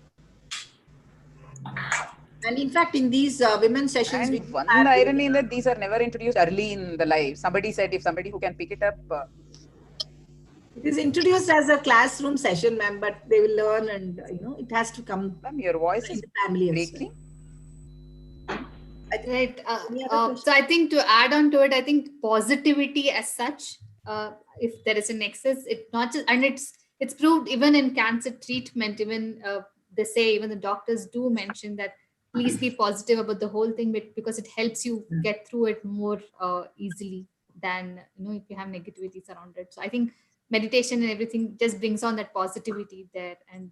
And in fact, in these women sessions, one irony that these are never introduced early in the life. Somebody said if somebody who can pick it up. It is introduced as a classroom session, ma'am, but they will learn, and it has to come. Ma'am, your voice is family breaking. Right. So I think to add on to it, I think positivity as such, if there is a nexus, it's not just, and it's proved even in cancer treatment. Even they say, even the doctors do mention that please be positive about the whole thing, because it helps you get through it more easily than if you have negativity surrounded. So I think meditation and everything just brings on that positivity there, and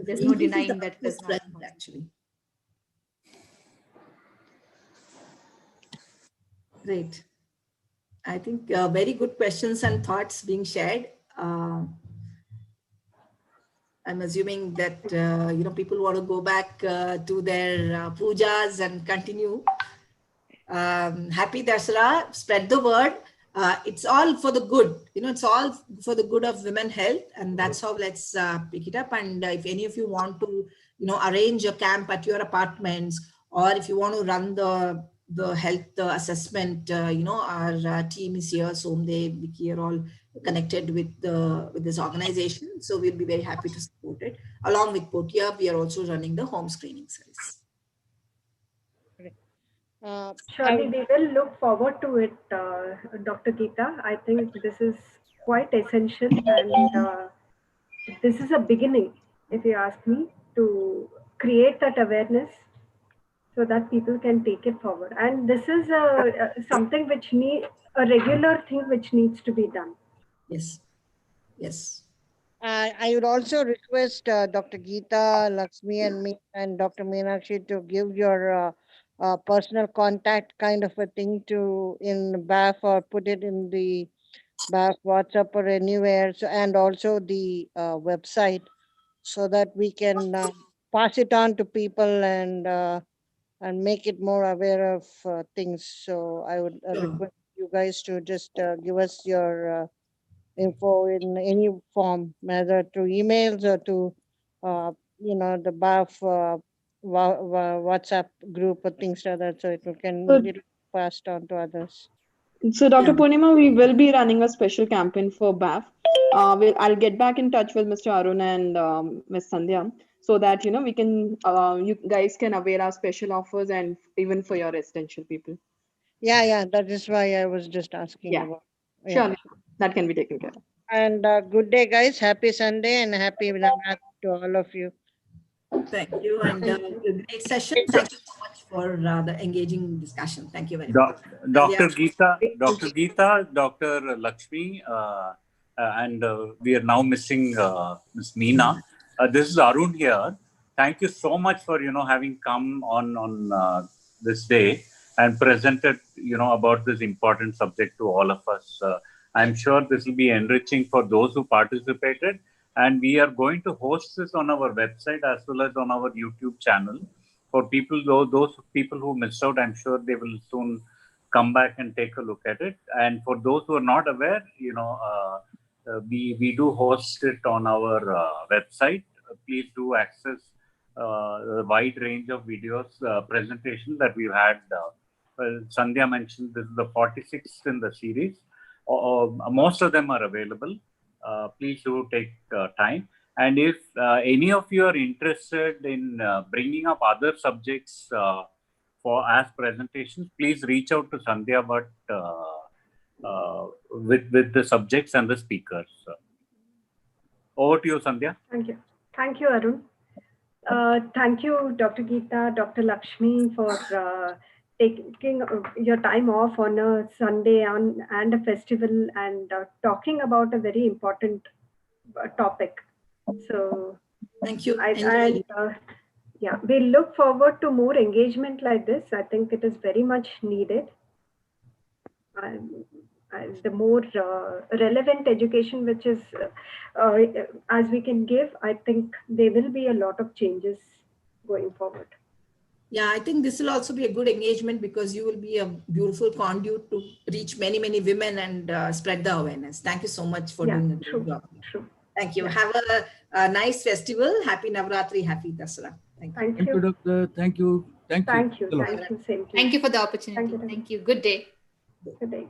there's no denying that it does not actually. Great. I think very good questions and thoughts being shared. I'm assuming that people want to go back to their pujas and continue. Happy Dasara. Spread the word. It's all for the good. It's all for the good of women health, and that's how let's pick it up. And if any of you want to, arrange a camp at your apartments, or if you want to run the health assessment, our team is here. Somde, Vicky are all connected with this organization. So we'll be very happy to support it. Along with Potia, we are also running the home screening service. Surely we will look forward to it, Dr. Geeta. I think this is quite essential, and this is a beginning, if you ask me, to create that awareness so that people can take it forward. And this is something which a regular thing which needs to be done. Yes. I would also request Dr. Geeta, Lakshmi, and me, and Dr. Meenakshi to give your personal contact kind of a thing in BAF, or put it in the BAF WhatsApp or anywhere, and also the website, so that we can pass it on to people and make it more aware of things. So I would request you guys to just give us your info in any form, whether through emails or to the BAF WhatsApp group or things like that, so it can be passed on to others. So Dr. Purnima, we will be running a special campaign for BAF. I'll get back in touch with Mr. Arun and Ms. Sandhya, so that we can you guys can avail our special offers, and even for your residential people. Yeah, that is why I was just asking about. Surely, that can be taken care of. And good day, guys. Happy Sunday and happy Navratri to all of you. Thank you, and a great session. Thank you so much for the engaging discussion. Thank you very much. Dr. Geeta, Dr. Lakshmi, and we are now missing Ms. Meena. This is Arun here. Thank you so much for having come on this day and presented about this important subject to all of us. I'm sure this will be enriching for those who participated, and we are going to host this on our website as well as on our YouTube channel. For people, those people who missed out, I'm sure they will soon come back and take a look at it. And for those who are not aware, we do host it on our website. Please do access the wide range of videos, presentations that we've had. Sandhya mentioned this is the 46th in the series. Most of them are available. Please do take time. And if any of you are interested in bringing up other subjects as presentations, please reach out to Sandhya with the subjects and the speakers. Over to you, Sandhya. Thank you. Thank you, Arun. Thank you, Dr. Geeta, Dr. Lakshmi, for taking your time off on a Sunday and a festival and talking about a very important topic. So thank you. Yeah, we look forward to more engagement like this. I think it is very much needed. And the more relevant education which is as we can give, I think there will be a lot of changes going forward. Yeah, I think this will also be a good engagement because you will be a beautiful conduit to reach many, many women and spread the awareness. Thank you so much for doing a good job. True. Thank you. Have a nice festival. Happy Navratri. Happy Dasara. Thank you. Thank you, doctor. Thank you. Thank you. Same to you. Thank you for the opportunity. Thank you. Good day. Good day.